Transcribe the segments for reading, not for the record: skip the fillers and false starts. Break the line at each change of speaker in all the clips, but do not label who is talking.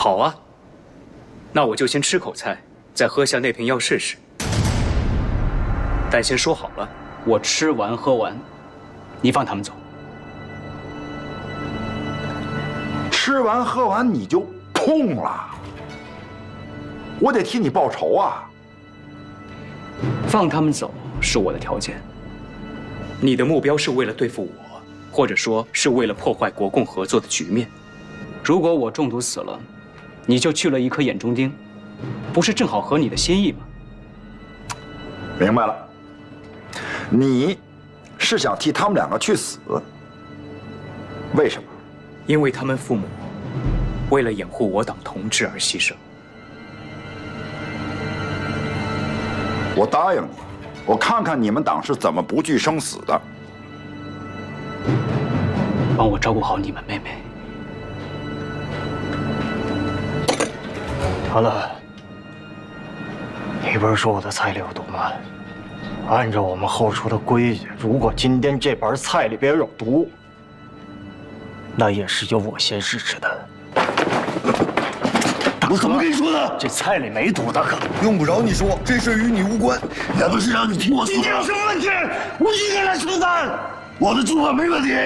好啊，那我就先吃口菜，再喝下那瓶药试试。但先说好了，我吃完喝完，你放他们走。
吃完喝完你就空了，我得替你报仇啊！
放他们走是我的条件。你的目标是为了对付我，或者说是为了破坏国共合作的局面。如果我中毒死了，你就去了一颗眼中钉，不是正好合你的心意吗？
明白了，你是想替他们两个去死？为什么？
因为他们父母为了掩护我党同志而牺牲。
我答应你，我看看你们党是怎么不惧生死的。
帮我照顾好你们妹妹。
好了，你不是说我的菜里有毒吗？按照我们后厨的规矩，如果今天这盘菜里边有毒，那也是由我先试吃的。
我怎么跟你说的？
这菜里没毒，大哥。
用不着你说，这事与你无关。要不是让你听我说，
今天有什么问题？我一个人承担。
我的做法没问题。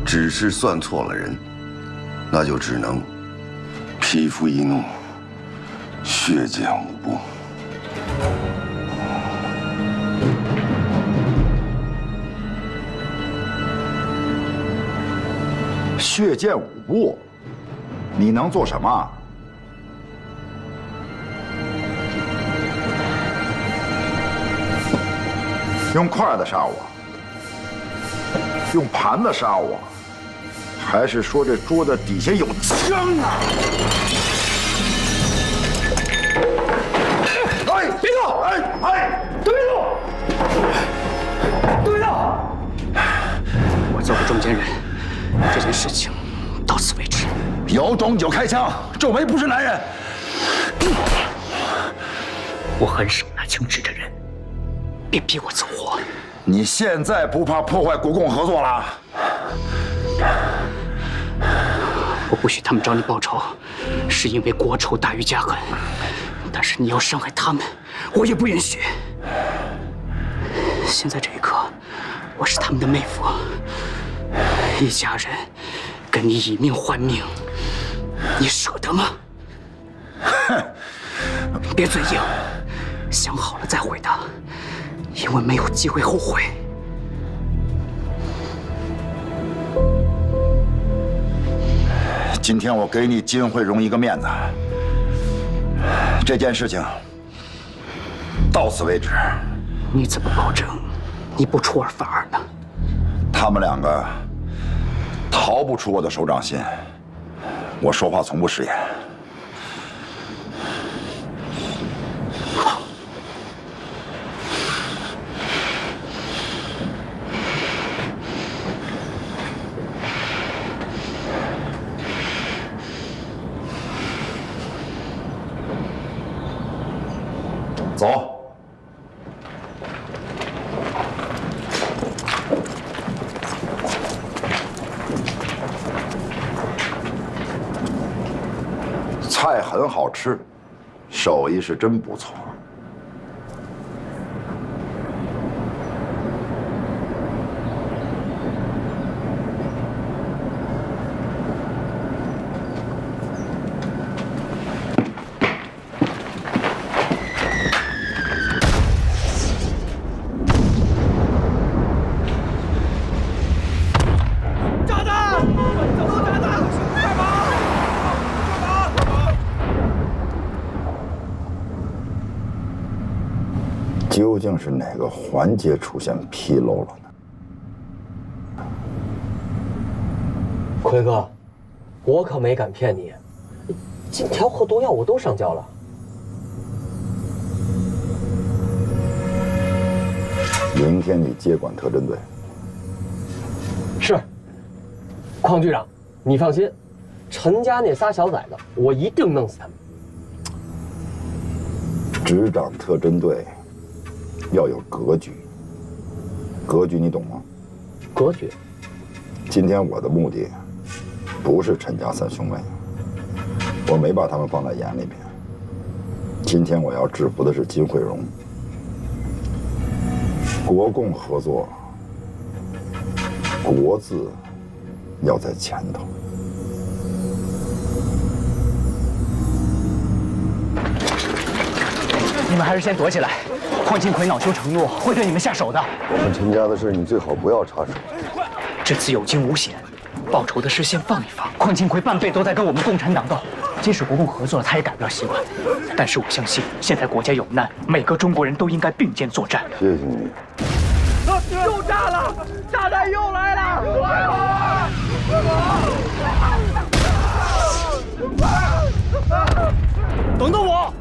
只是算错了人，那就只能匹夫一怒，血溅五步。
血溅五步，你能做什么？用筷子杀我，用盘子杀我，还是说这桌子底下有枪啊？哎，别动！哎，都别动！都别动！
我做个中间人，这件事情到此为止。
有种你就开枪！皱眉不是男人。
我很少拿枪指着人，别逼我走火。
你现在不怕破坏国共合作了？
我不许他们找你报仇，是因为国仇大于家恨。但是你要伤害他们，我也不允许。现在这一刻，我是他们的妹夫，一家人跟你以命换命，你舍得吗？
哼！
别嘴硬，想好了再回答，因为没有机会后悔。
今天我给你金惠荣一个面子，这件事情到此为止。
你怎么保证你不出尔反尔呢？
他们两个逃不出我的手掌心，我说话从不食言。走。菜很好吃，手艺是真不错。究竟是哪个环节出现纰漏了呢？
奎哥，我可没敢骗你，金条和毒药我都上交了。
明天你接管特侦队。
是。邝局长，你放心，陈家那仨小崽子，我一定弄死他们。
执掌特侦队要有格局，格局你懂吗？
格局。
今天我的目的不是陈家三兄妹，我没把他们放在眼里边。今天我要制服的是金惠荣，国共合作，国字要在前头。
你们还是先躲起来。邝庆奎恼羞成怒，会对你们下手的。
我们陈家的事，你最好不要插手。
这次有惊无险，报仇的事先放一放。邝庆奎半辈都在跟我们共产党斗，即使国共合作，他也改不了习惯。但是我相信，现在国家有难，每个中国人都应该并肩作战。
谢谢你。
又炸了！炸弹又来了！等等我！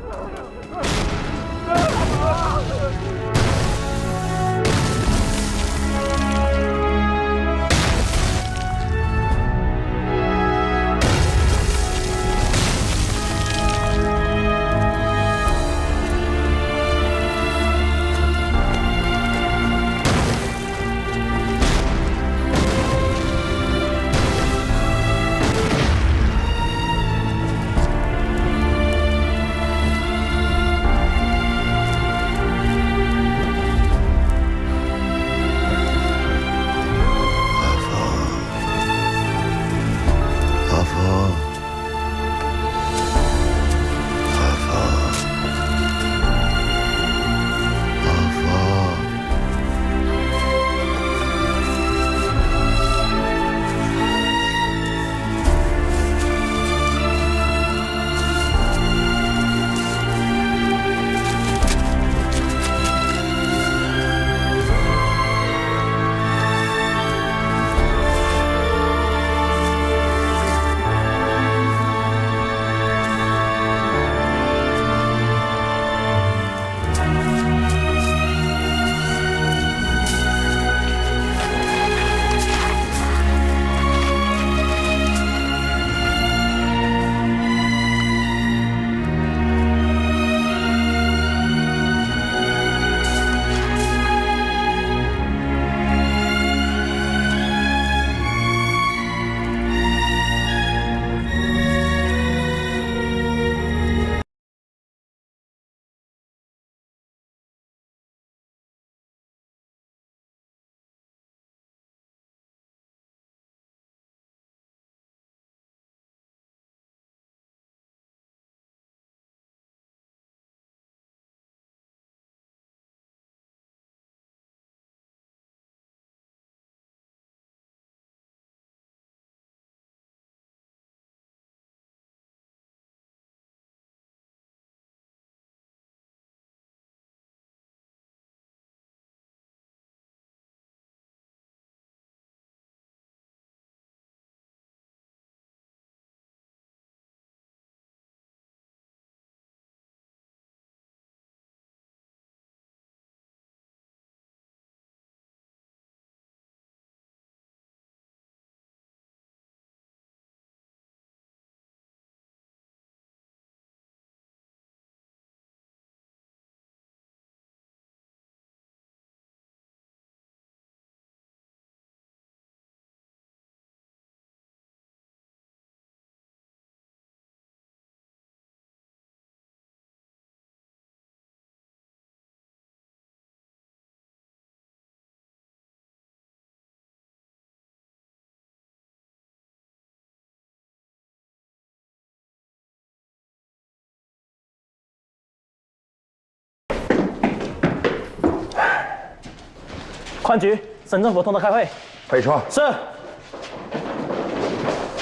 宽局，省政府通知开会。
配车。
是。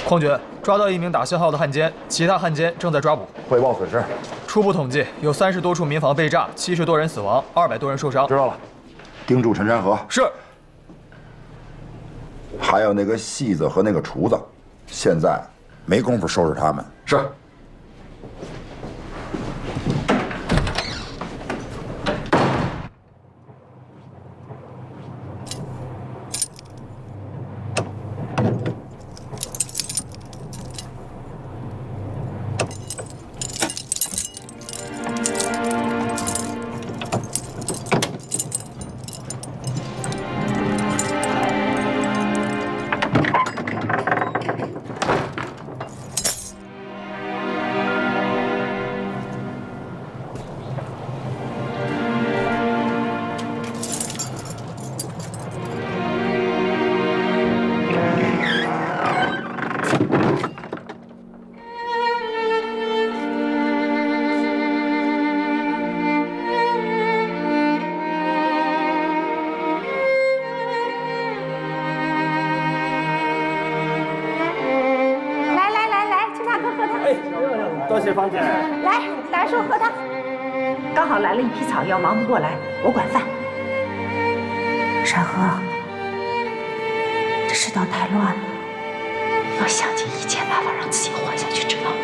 邝局抓到一名打信号的汉奸，其他汉奸正在抓捕。
汇报损失。
初步统计有30多处民房被炸，70多人死亡，200多人受伤。
知道了，盯住陈山河。
是。
还有那个戏子和那个厨子，现在没工夫收拾他们。
是。
多谢芳姐。
来，大叔喝汤。刚好来了一批草药，忙不过来，我管饭。山河，这世道太乱了，要想尽一切办法让自己活下去，知道吗？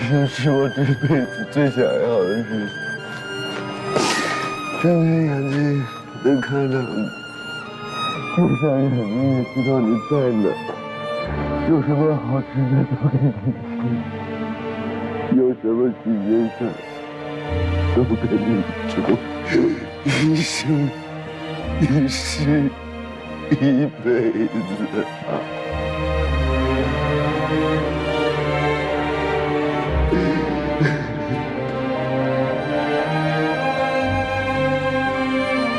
这是我这辈子最想要的事情。睁开眼睛能看到你，闭上眼睛也知道你在哪。有什么好吃的都给你吃，有什么时间上都跟你住，一生一世一辈子啊！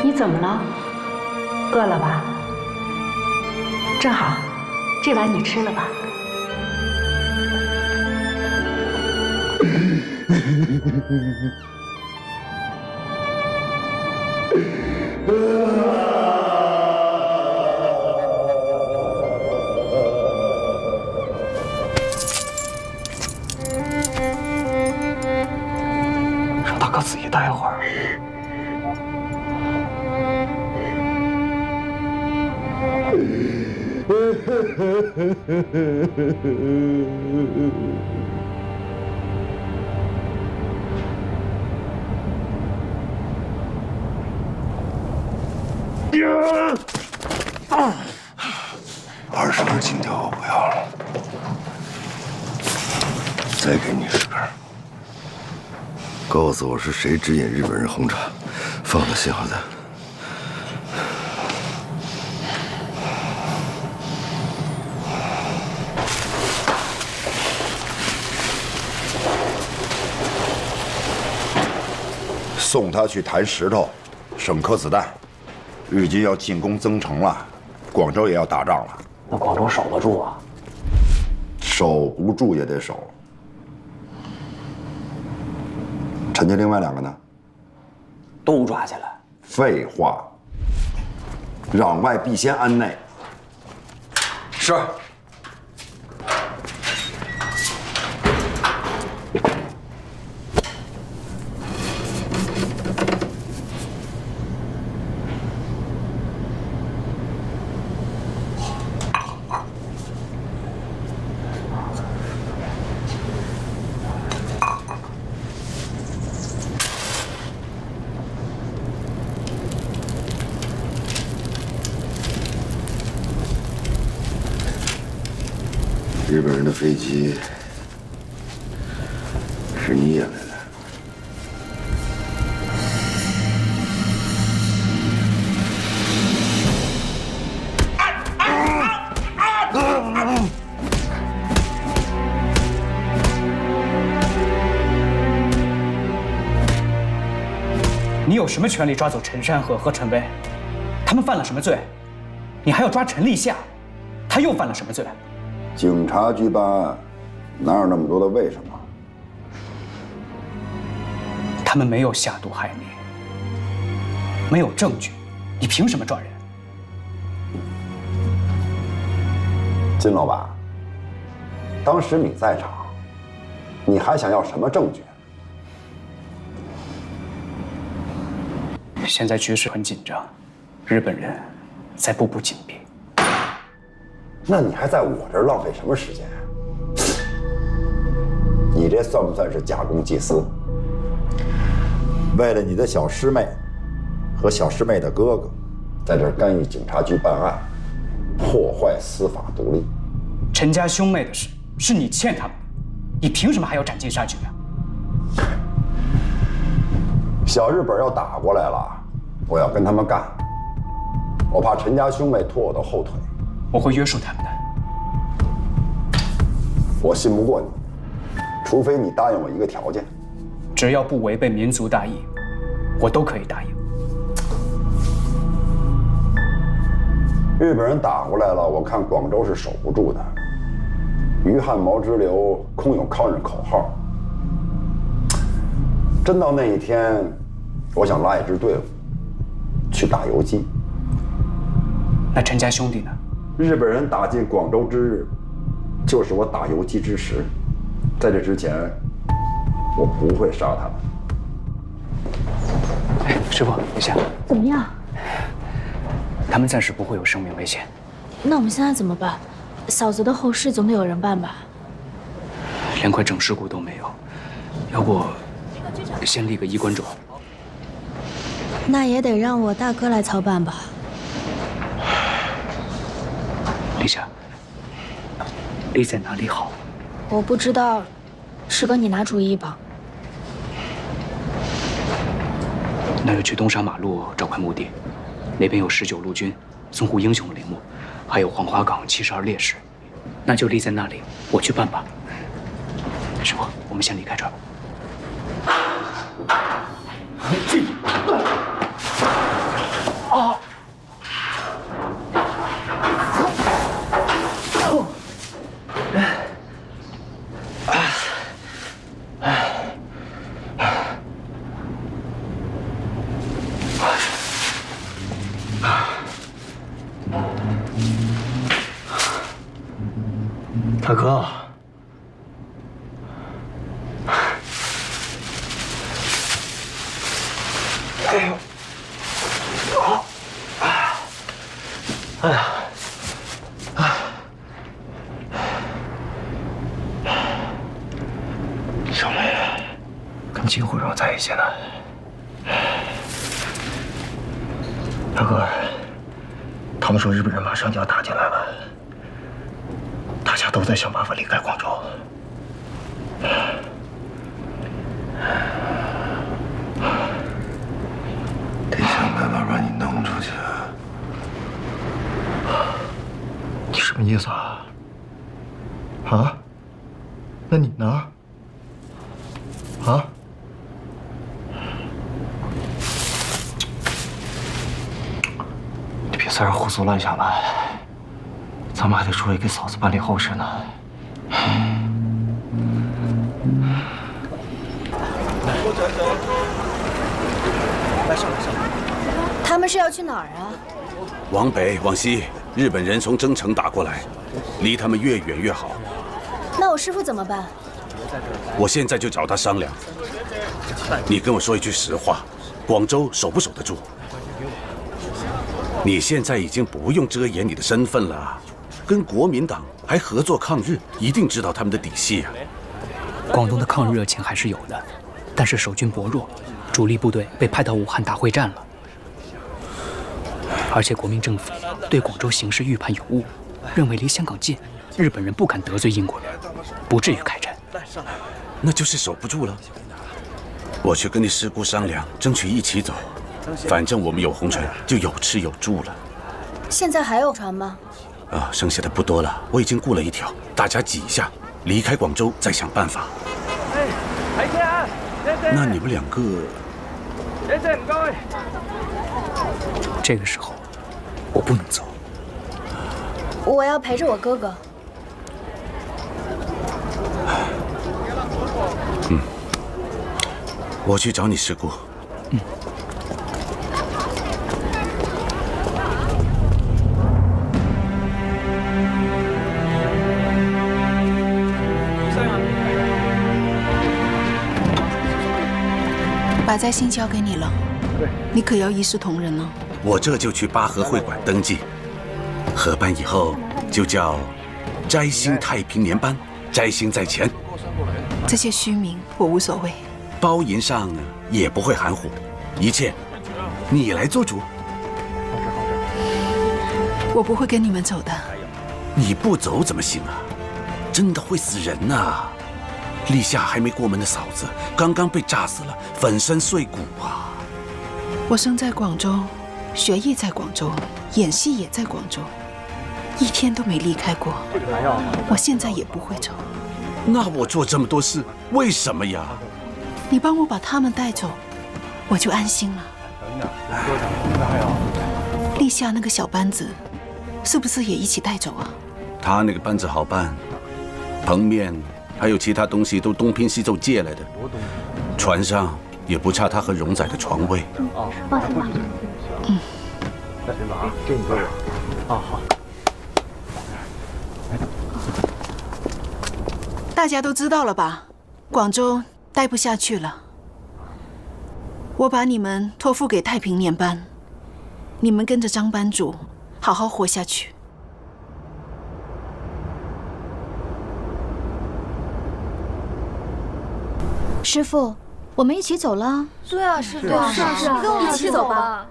你怎么了？饿了吧？正好，这碗你吃了吧。
让大哥自己待会儿。
20根金条我不要了，再给你10根。告诉我是谁指引日本人轰炸，放了信号弹。
送他去谈石头，省颗子弹。日军要进攻增城了，广州也要打仗了。
那广州守得住啊？
守不住也得守。陈家另外2个呢？
都抓起来。
废话，攘外必先安内。是。
日本人的飞机是你演来的。
你有什么权利抓走陈山河和陈威？他们犯了什么罪？你还要抓陈立夏，他又犯了什么罪？
警察局办案，哪有那么多的为什么？
他们没有下毒害你，没有证据，你凭什么抓人？
金老板，当时你在场，你还想要什么证据？
现在局势很紧张，日本人在步步紧逼。
那你还在我这儿浪费什么时间？你这算不算是假公济私？为了你的小师妹和小师妹的哥哥在这儿干预警察局办案，破坏司法独立。
陈家兄妹的事是你欠他们的，你凭什么还要斩尽杀绝啊？
小日本要打过来了，我要跟他们干。我怕陈家兄妹拖我的后腿。
我会约束他们的。
我信不过你，除非你答应我一个条件。
只要不违背民族大义，我都可以答应。
日本人打过来了，我看广州是守不住的。余汉毛之流空有抗日口号。真到那一天，我想拉一支队伍去打游击。
那陈家兄弟呢？
日本人打进广州之日，就是我打游击之时。在这之前，我不会杀他们。
哎，师傅，等一下。
怎么样？
他们暂时不会有生命危险。
那我们现在怎么办？嫂子的后事总得有人办吧？
连块整尸骨都没有，要不先立个衣冠冢？
那也得让我大哥来操办吧。
立夏，立在哪里好？
我不知道，师哥你拿主意吧。
那就去东沙马路找块墓地，那边有19路军、淞沪英雄的陵墓，还有黄花岗72烈士，那就立在那里，我去办吧。师傅，我们先离开这儿。
大哥，哎呦，哎呀，小梅跟金虎荣在一起呢。大哥，他们说日本人马上就要打进来了。大家都在想办法离开广州，
得想办法把你弄出去。
你什么意思啊？啊？那你呢？啊？你别在这胡思乱想了。咱们还得出来给嫂子办理后事呢。
他们是要去哪儿啊？
往北往西，日本人从增城打过来，离他们越远越好。
那我师父怎么办？
我现在就找他商量。你跟我说一句实话，广州守不守得住？你现在已经不用遮掩你的身份了。跟国民党还合作抗日，一定知道他们的底细啊！
广东的抗日热情还是有的，但是守军薄弱，主力部队被派到武汉打会战了。而且国民政府对广州形势预判有误，认为离香港近，日本人不敢得罪英国人，不至于开战。
那就是守不住了。我去跟你师姑商量，争取一起走。反正我们有红船，就有吃有住了。
现在还有船吗？
剩下的不多了，我已经雇了一条，大家挤一下，离开广州再想办法。那你们两个，
这个时候我不能走。
我要陪着我哥哥。
我去找你师姑。
把在信交给你了，你可要一视同仁呢。
我这就去巴河会馆登记，合办以后就叫摘星太平年班，摘星在前。
这些虚名我无所谓，
包银上也不会含糊，一切你来做主？
我不会跟你们走的。
你不走怎么行啊？真的会死人呐！立夏还没过门的嫂子，刚刚被炸死了，粉身碎骨啊！
我生在广州，学艺在广州，演戏也在广州，一天都没离开过。我现在也不会走。
那我做这么多事，为什么呀？
你帮我把他们带走，我就安心了。立夏那个小班子，是不是也一起带走啊？
他那个班子好办，棚面还有其他东西都东拼西凑借来的，船上也不差他和荣仔的床位。
放心吧。
那真的啊，这你都有。好。
大家都知道了吧？广州待不下去了，我把你们托付给太平年班，你们跟着张班主好好活下去。
师傅，我们一起走了。
对啊，师傅，是啊，你跟我们一起走吧。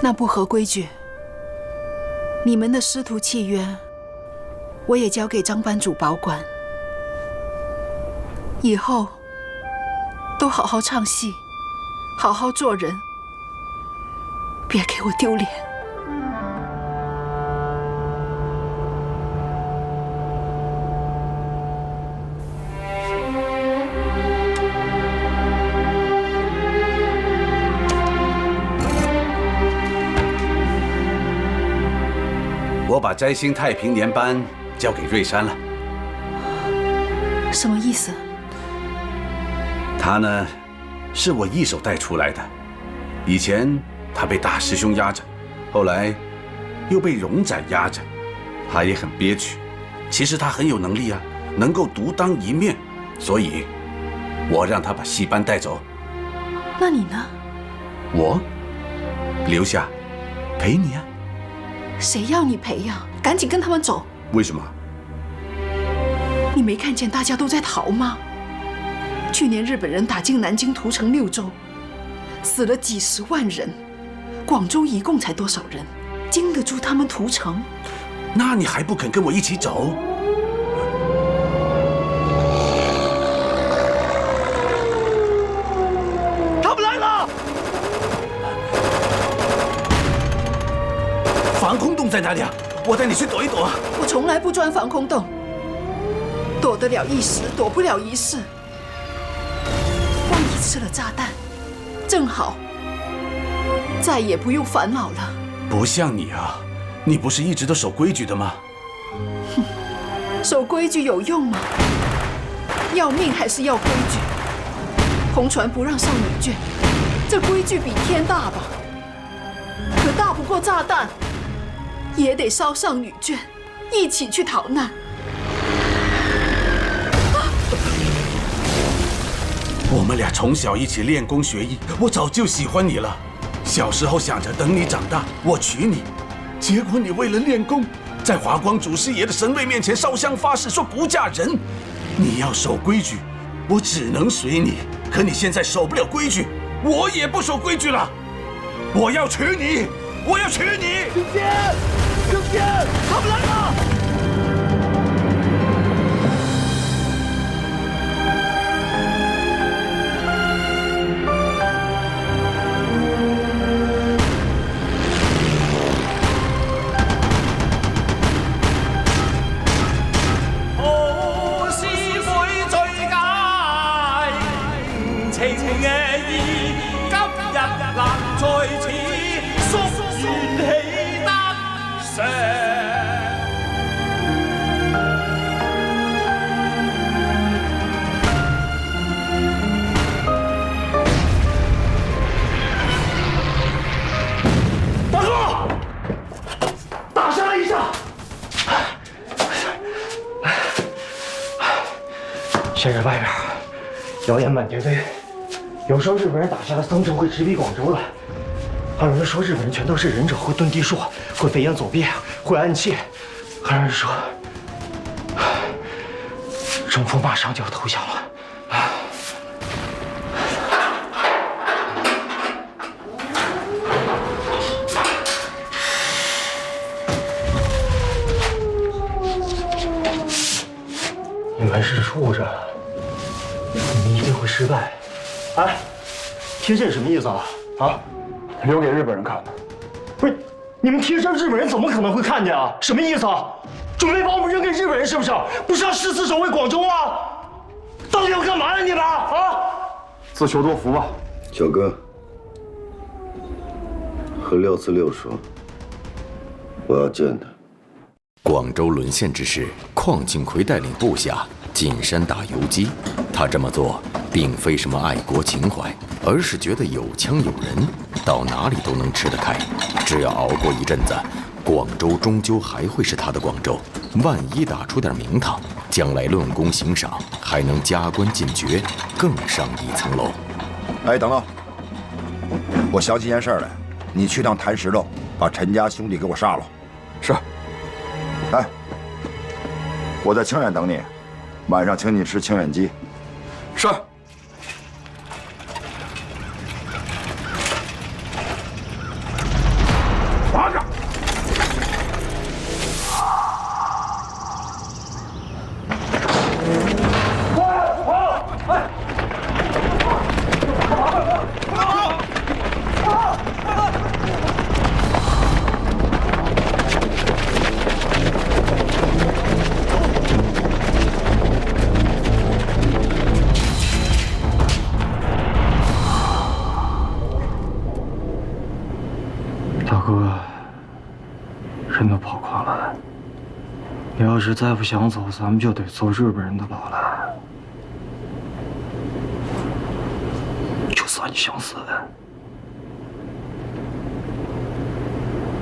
那不合规矩。你们的师徒契约，我也交给张班主保管。以后都好好唱戏，好好做人，别给我丢脸。
我把摘星太平年班交给瑞山了。
什么意思？
他呢，是我一手带出来的。以前他被大师兄压着，后来又被荣仔压着，他也很憋屈。其实他很有能力啊，能够独当一面，所以我让他把戏班带走。
那你呢？
我留下陪你啊。
谁要你陪呀？赶紧跟他们走！
为什么？
你没看见大家都在逃吗？去年日本人打进南京屠城6州，死了几10万人，广州一共才多少人？经得住他们屠城？
那你还不肯跟我一起走？
他们来了！
防空洞在哪里啊？我带你去躲一躲。
我从来不钻防空洞，躲得了一时，躲不了一世。万一吃了炸弹，正好再也不用烦恼了。
不像你啊，你不是一直都守规矩的吗？
哼，守规矩有用吗？要命还是要规矩？红船不让上女眷，这规矩比天大吧？可大不过炸弹，也得捎上女眷，一起去逃难。
我们俩从小一起练功学艺，我早就喜欢你了。小时候想着等你长大，我娶你，结果你为了练功，在华光祖师爷的神位面前烧香发誓说不嫁人。你要守规矩，我只能随你。可你现在守不了规矩，我也不守规矩了。我要娶你，我要娶你！
兄弟，兄弟，他们来了！现在外边谣言满天飞，有说日本人打下了桑城，会直逼广州了；还有人说日本人全都是忍者，会遁地术，会飞檐走壁，会暗器；还有人说中锋马上就要投降了。畜生，你一定会失败。哎，贴这什么意思啊？啊，
留给日本人看的。
不是，你们贴这日本人怎么可能会看见啊？什么意思啊？准备把我们扔给日本人是不是？不是要誓死守卫广州吗？到底要干嘛呀你们啊？
自求多福吧。
小哥，和廖自六说，我要见他。
广州沦陷之时，邝庆奎带领部下进山打游击。他这么做并非什么爱国情怀，而是觉得有枪有人，到哪里都能吃得开。只要熬过一阵子，广州终究还会是他的广州。万一打出点名堂，将来论功行赏，还能加官进爵，更上一层楼。
哎，等等，我想起件事来，你去趟坛石头，把陈家兄弟给我杀了。
是。
哎，我在清远等你，晚上请你吃清远鸡。
是。
拿着。
大哥，人都跑光了，你要是再不想走，咱们就得做日本人的宝了。就算你想死，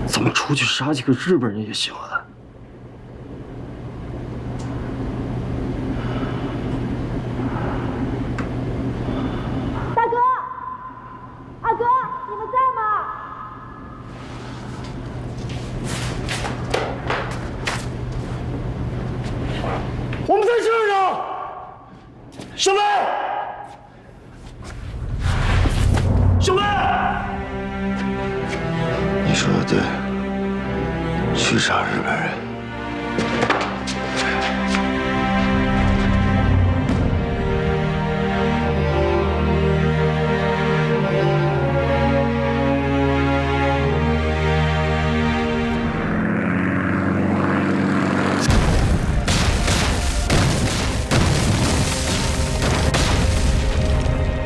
咱们出去杀几个日本人也行啊。
大哥，二哥，你们在吗？
我们在这儿呢，小梅，小梅，
你说的对，去杀日本人。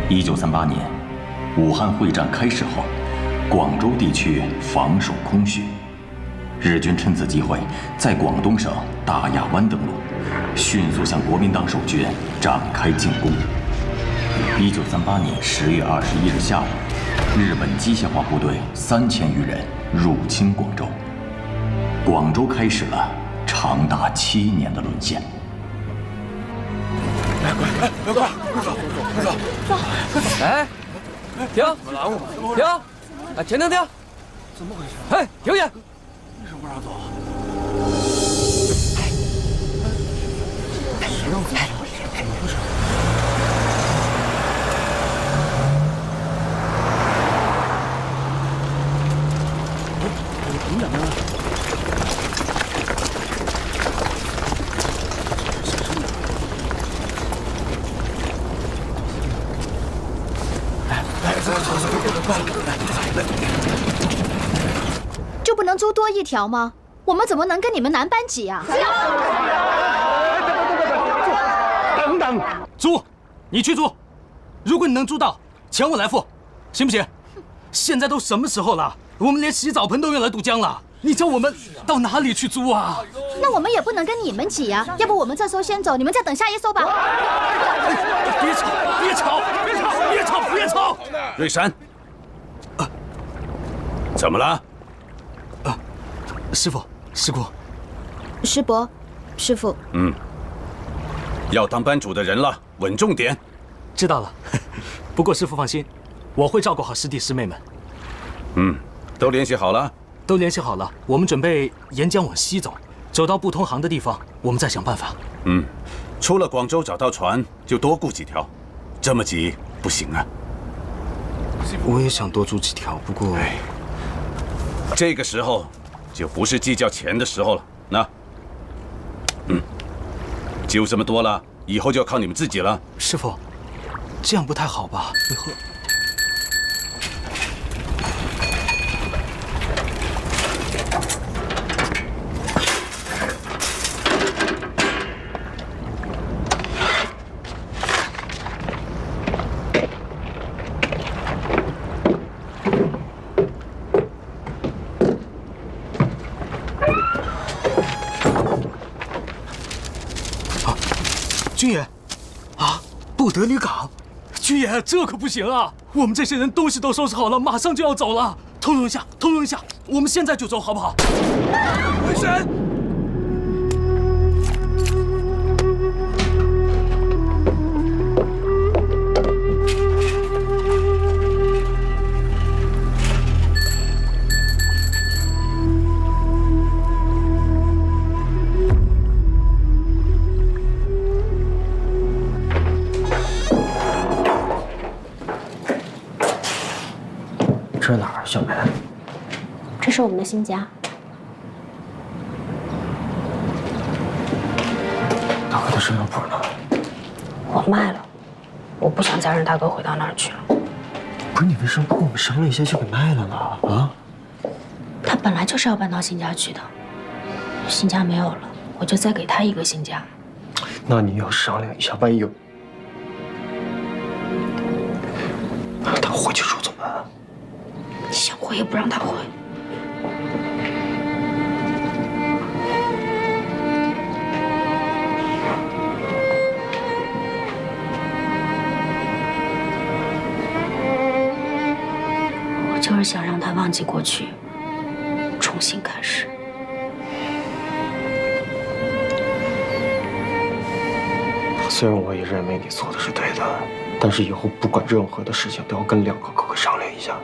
1938年，武汉会战开始后，广州地区防守空虚，日军趁此机会在广东省大亚湾登陆，迅速向国民党守军展开进攻。1938年10月21日下午，日本机械化部队3000余人入侵广州，广州开始了长达7年的沦陷。
来，快走！
哎，停！停！哎，停！
怎么回事？
哎，停下！
为什么不让走？
谁让走？
怎么回事？
等等啊！
就不能租多一条吗？我们怎么能跟你们南班挤啊？
等等，租，你去租，如果你能租到，钱我来付，行不行？现在都什么时候了？我们连洗澡盆都用来渡江了，你叫我们到哪里去租啊？
那我们也不能跟你们挤啊，要不我们这艘先走，你们再等下一艘吧。
别吵！
瑞山，怎么了？
师傅，师姑，
师伯，师傅。
要当班主的人了，稳重点。
知道了。不过师傅放心，我会照顾好师弟师妹们。
都联系好了？
都联系好了，我们准备沿江往西走，走到不通航的地方，我们再想办法。
出了广州找到船，就多雇几条，这么挤不行啊。
我也想多租几条，不过，
这个时候就不是计较钱的时候了。那，就这么多了，以后就要靠你们自己了。
师傅，这样不太好吧？以后。军爷，啊，不得旅港！军爷，这可不行啊！我们这些人东西都收拾好了，马上就要走了。通融一下，通融一下，我们现在就走，好不好？回神！
这是哪儿，小梅？
这是我们的新家。
大哥的摄像谱呢？
我卖了，我不想再让大哥回到那儿去了。
不是你为什么不跟我们商量一下就给卖了呢？啊？
他本来就是要搬到新家去的，新家没有了，我就再给他一个新家。
那你要商量一下，万一有他回去住怎么办？
想回也不让他回。我就是想让他忘记过去，重新开始。
虽然我也认为你做的是对的，但是以后不管任何的事情都要跟2个哥哥商量一下。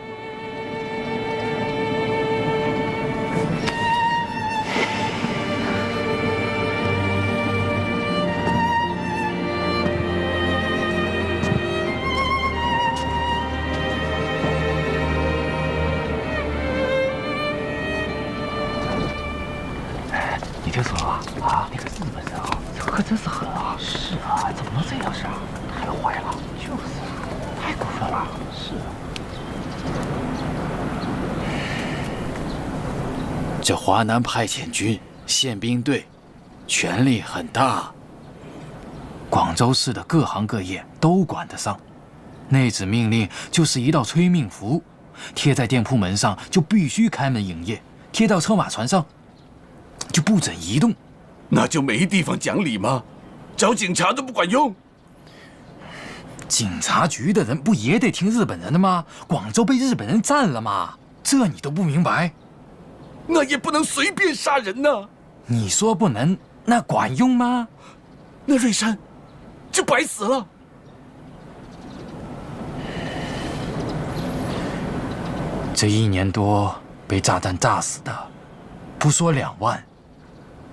你听说了啊？那个日本人啊，这可真是狠啊！是啊，怎么能这样式啊？太坏了！就是，太过分了！是啊。
这华南派遣军宪兵队，权力很大。广州市的各行各业都管得上。那纸命令就是一道催命符，贴在店铺门上就必须开门营业，贴到车马船上就不准移动。
那就没地方讲理吗？找警察都不管用。
警察局的人不也得听日本人的吗？广州被日本人占了吗？这你都不明白？
那也不能随便杀人呐！
你说不能，那管用吗？
那瑞山就白死了。
这1年多被炸弹炸死的，不说2万，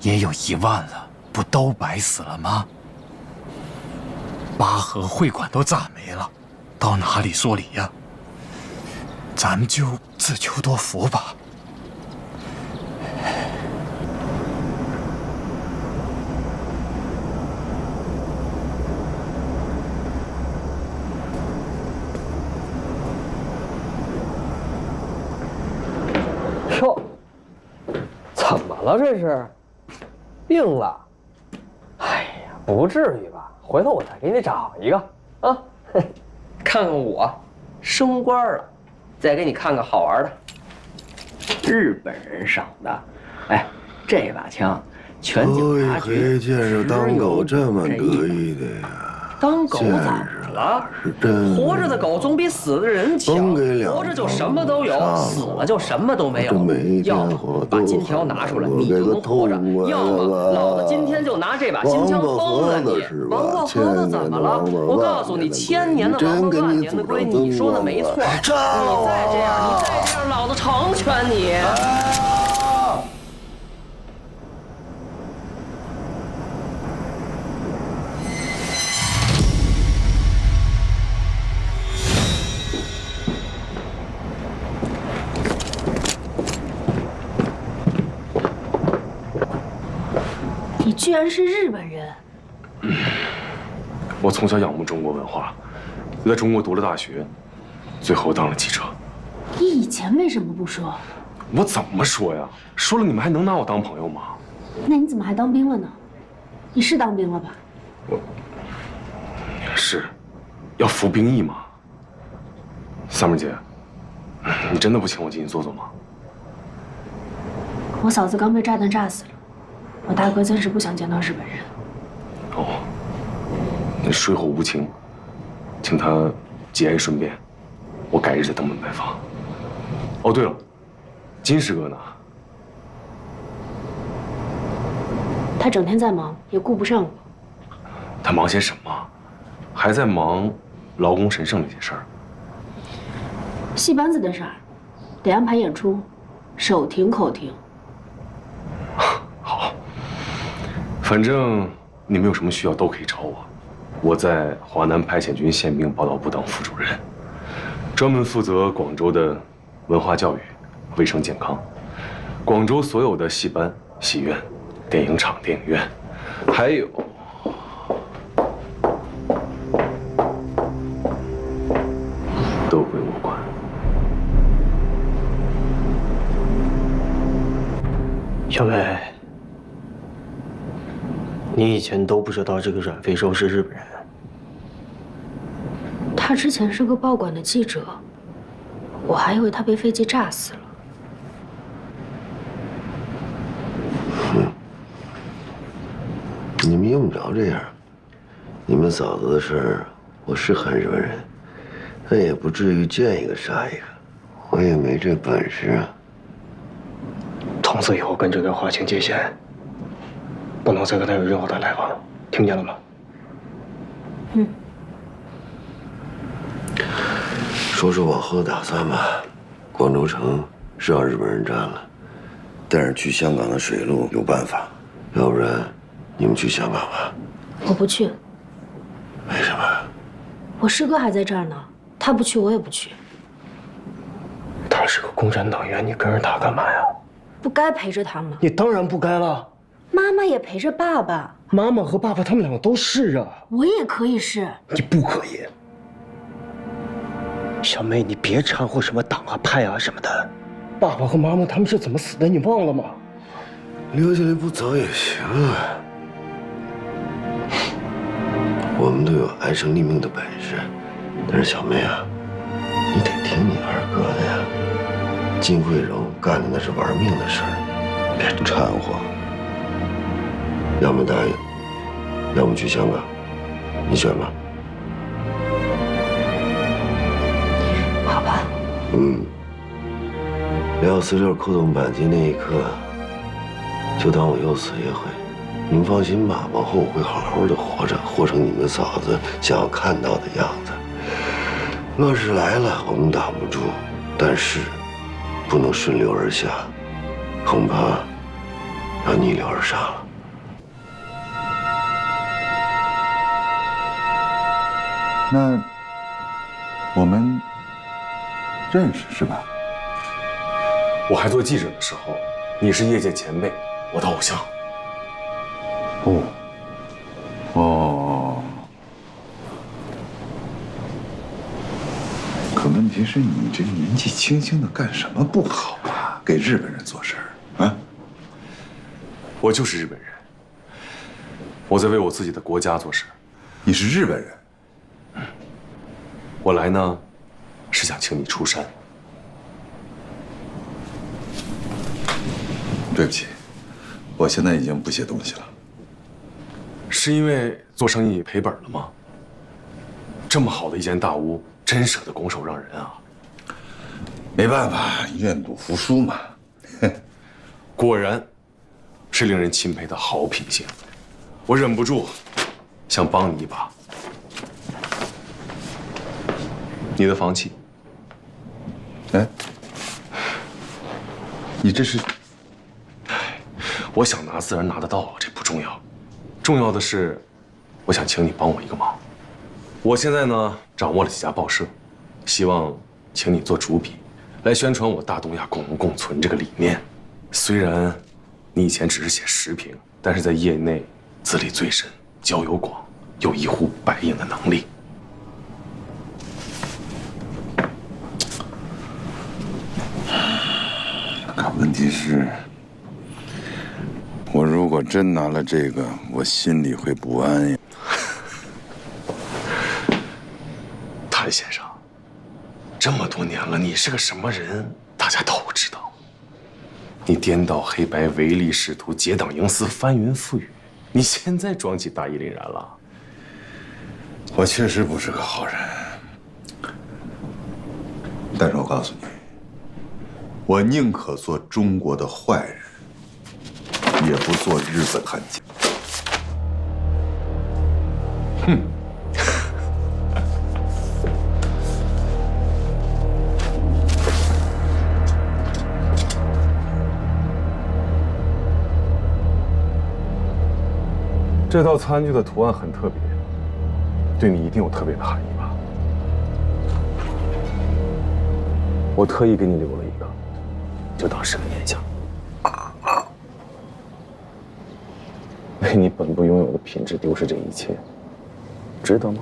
也有1万了，不都白死了吗？八和会馆都炸没了，到哪里说理呀？咱们就自求多福吧。
哟，怎么了这是？病了？哎呀，不至于吧？回头我再给你找一个啊，看看我升官了，再给你看个好玩的。日本人赏的，哎，这把枪，全警察局
没见着当狗这么得意的呀。
当狗怎么了？活着的狗总比死的人强。活着就什么都有，死了就什么都没有。要么把金条拿出来，你就能活着；要么老子今天就拿这把新枪崩了你。王八盒子怎么了？我告诉你，1000年的王八，万年的龟，你说的没错。你再这样，老子成全你。
你居然是日本人！
我从小仰慕中国文化，在中国读了大学，最后当了记者。
你以前为什么不说？
我怎么说呀？说了你们还能拿我当朋友吗？
那你怎么还当兵了呢？你是当兵了吧？
是，要服兵役吗？三妹姐，你真的不请我进去坐坐吗？
我嫂子刚被炸弹炸死了，我大哥暂时不想见到日本人。
哦，那水火无情，请他节哀顺变，我改日再登门拜访。哦，对了，金师哥呢？
他整天在忙，也顾不上我。
他忙些什么？还在忙劳工神圣那些事儿。
戏班子的事儿，得安排演出，手停口停。
好，反正你们有什么需要都可以找我。我在华南派遣军宪兵报道部当副主任，专门负责广州的文化教育、卫生健康，广州所有的戏班、戏院、电影厂、电影院，还有都归我管。
小梅，你以前都不知道这个阮飞寿是日本人？
他之前是个报馆的记者，我还以为他被飞机炸死了。
你们用不着这样。你们嫂子的事儿，我是恨日本人，但也不至于见一个杀一个，我也没这本事啊。
从此以后跟这个人划清界限，不能再跟他有任何的来往，听见了吗？
嗯。
说说往后的打算吧。广州城是让日本人占了，但是去香港的水路有办法，要不然你们去香港吧。
我不去。
为什么？
我师哥还在这儿呢，他不去我也不去。
他是个共产党员，你跟着他干嘛呀？
不该陪着他吗？
你当然不该了。
妈妈也陪着爸爸。
妈妈和爸爸他们两个都是啊。
我也可以是。
你不可以。小妹，你别掺和什么党啊、派啊什么的。爸爸和妈妈他们是怎么死的，你忘了吗？
留下来不走也行啊。我们都有安身立命的本事，但是小妹啊，你得听你二哥的呀。金惠荣干的那是玩命的事儿，别掺和。要么答应，要么去香港，你选吧。
好吧。
撂46扣动扳机那一刻，就当我又死一回。你们放心吧，往后我会好好的活着，活成你们嫂子想要看到的样子。乱世来了，我们挡不住，但是不能顺流而下，恐怕要逆流而上了。
那我们认识是吧？
我还做记者的时候，你是业界前辈，我的偶像。
哦，可问题是你这年纪轻轻的干什么不好啊？给日本人做事儿啊？
我就是日本人，我在为我自己的国家做事。
你是日本人？
我来呢，是想请你出山。
对不起，我现在已经不写东西了。
是因为做生意赔本了吗？这么好的一间大屋，真舍得拱手让人啊！
没办法，愿赌服输嘛。
果然，是令人钦佩的好品性。我忍不住想帮你一把。你的房契。
哎，你这是？
我想拿自然拿得到，这不重要。重要的是，我想请你帮我一个忙。我现在呢，掌握了几家报社，希望请你做主笔，来宣传我大东亚共荣共存这个理念。虽然你以前只是写时评，但是在业内资历最深，交友广，有一呼百应的能力。
可问题是，我如果真拿了这个，我心里会不安呀。
谭先生，这么多年了，你是个什么人，大家都知道。你颠倒黑白，唯利是图，结党营私，翻云覆雨。你现在装起大义凛然了？
我确实不是个好人，但是我告诉你，我宁可做中国的坏人，也不做日本汉奸。
哼！这套餐具的图案很特别，对你一定有特别的含义吧？我特意给你留了一个，就当是个念想。为你本不拥有的品质丢失这一切，值得吗？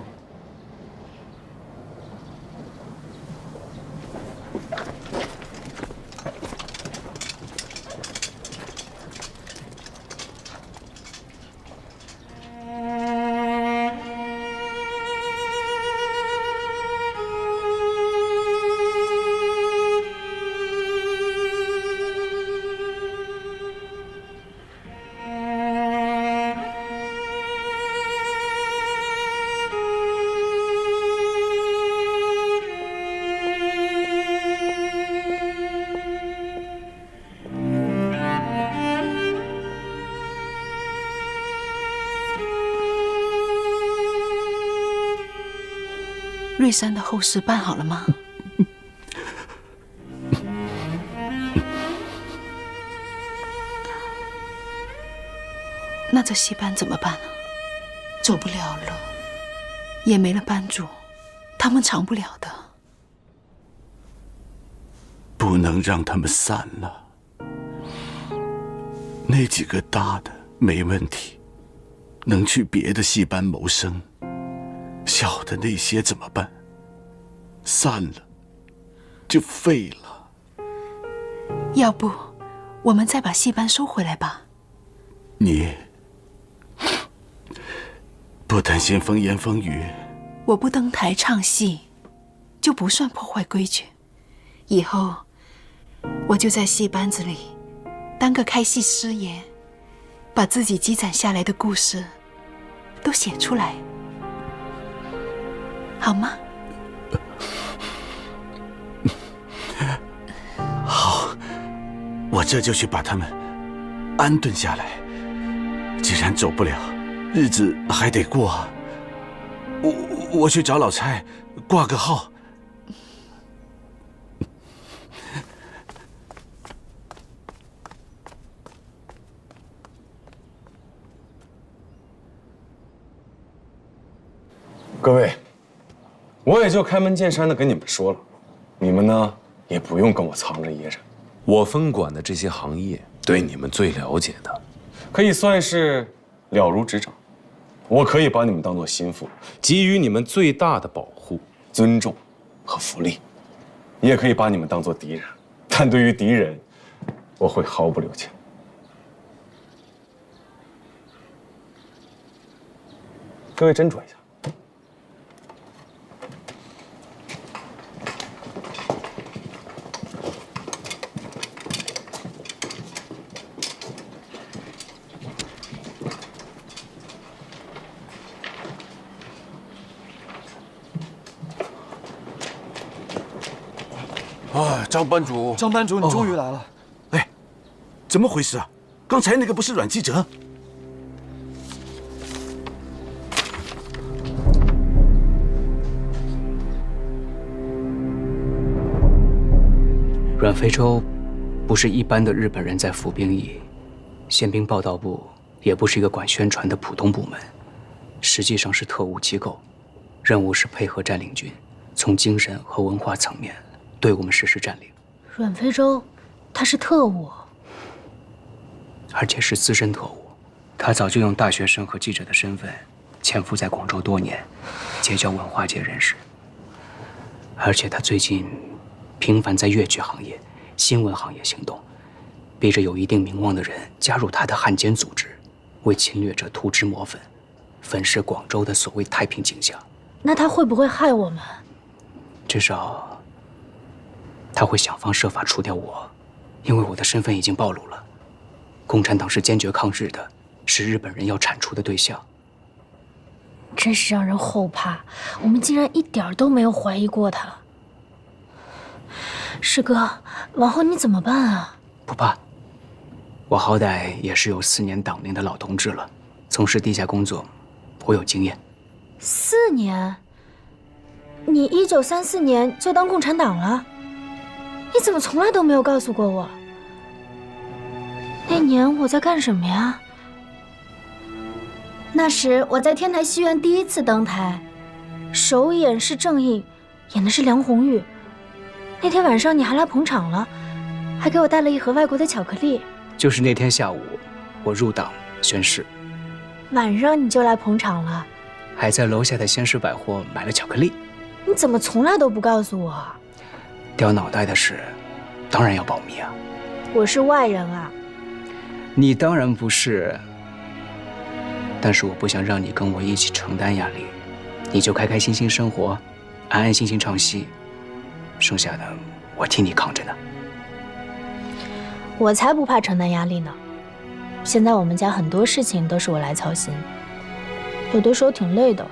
瑞山的后事办好了吗？那这戏班怎么办啊？走不了了，也没了班主，他们长不了的。
不能让他们散了。那几个大的没问题，能去别的戏班谋生。小的那些怎么办？散了，就废了。
要不，我们再把戏班收回来吧。
你不担心风言风语？
我不登台唱戏，就不算破坏规矩。以后，我就在戏班子里当个开戏师爷，把自己积攒下来的故事都写出来。好吗？
好，我这就去把他们安顿下来。既然走不了，日子还得过。我去找老蔡挂个号。
各位。我也就开门见山的跟你们说了，你们呢也不用跟我藏着掖着。我分管的这些行业，对你们最了解的，可以算是了如指掌。我可以把你们当做心腹，给予你们最大的保护、尊重和福利；也可以把你们当做敌人，但对于敌人，我会毫不留情。各位斟酌一下。
张班主，
张班主，你终于来了。
哎，怎么回事啊？刚才那个不是阮记者？
阮非洲不是一般的日本人在服兵役，宪兵报道部也不是一个管宣传的普通部门，实际上是特务机构，任务是配合占领军，从精神和文化层面对我们实施占领。
阮非洲，他是特务，
而且是资深特务。他早就用大学生和记者的身份潜伏在广州多年，结交文化界人士。而且他最近频繁在粤剧行业、新闻行业行动，逼着有一定名望的人加入他的汉奸组织，为侵略者涂脂抹粉，粉饰广州的所谓太平景象。
那他会不会害我们？
至少他会想方设法除掉我，因为我的身份已经暴露了。共产党是坚决抗日的，是日本人要铲除的对象。
真是让人后怕，我们竟然一点都没有怀疑过他。师哥，往后你怎么办啊？
不怕，我好歹也是有4年党龄的老同志了，从事地下工作，颇有经验。
4年？你1934年就当共产党了？你怎么从来都没有告诉过我？那年我在干什么呀？那时我在天台戏院第1次登台，首演是郑映，演的是梁红玉。那天晚上你还来捧场了，还给我带了一盒外国的巧克力。
就是那天下午，我入党宣誓，
晚上你就来捧场了，
还在楼下的鲜食百货买了巧克力。
你怎么从来都不告诉我？
掉脑袋的事，当然要保密啊。
我是外人啊。
你当然不是，但是我不想让你跟我一起承担压力，你就开开心心生活，安安心心唱戏，剩下的我替你扛着呢。
我才不怕承担压力呢。现在我们家很多事情都是我来操心，有的时候挺累的，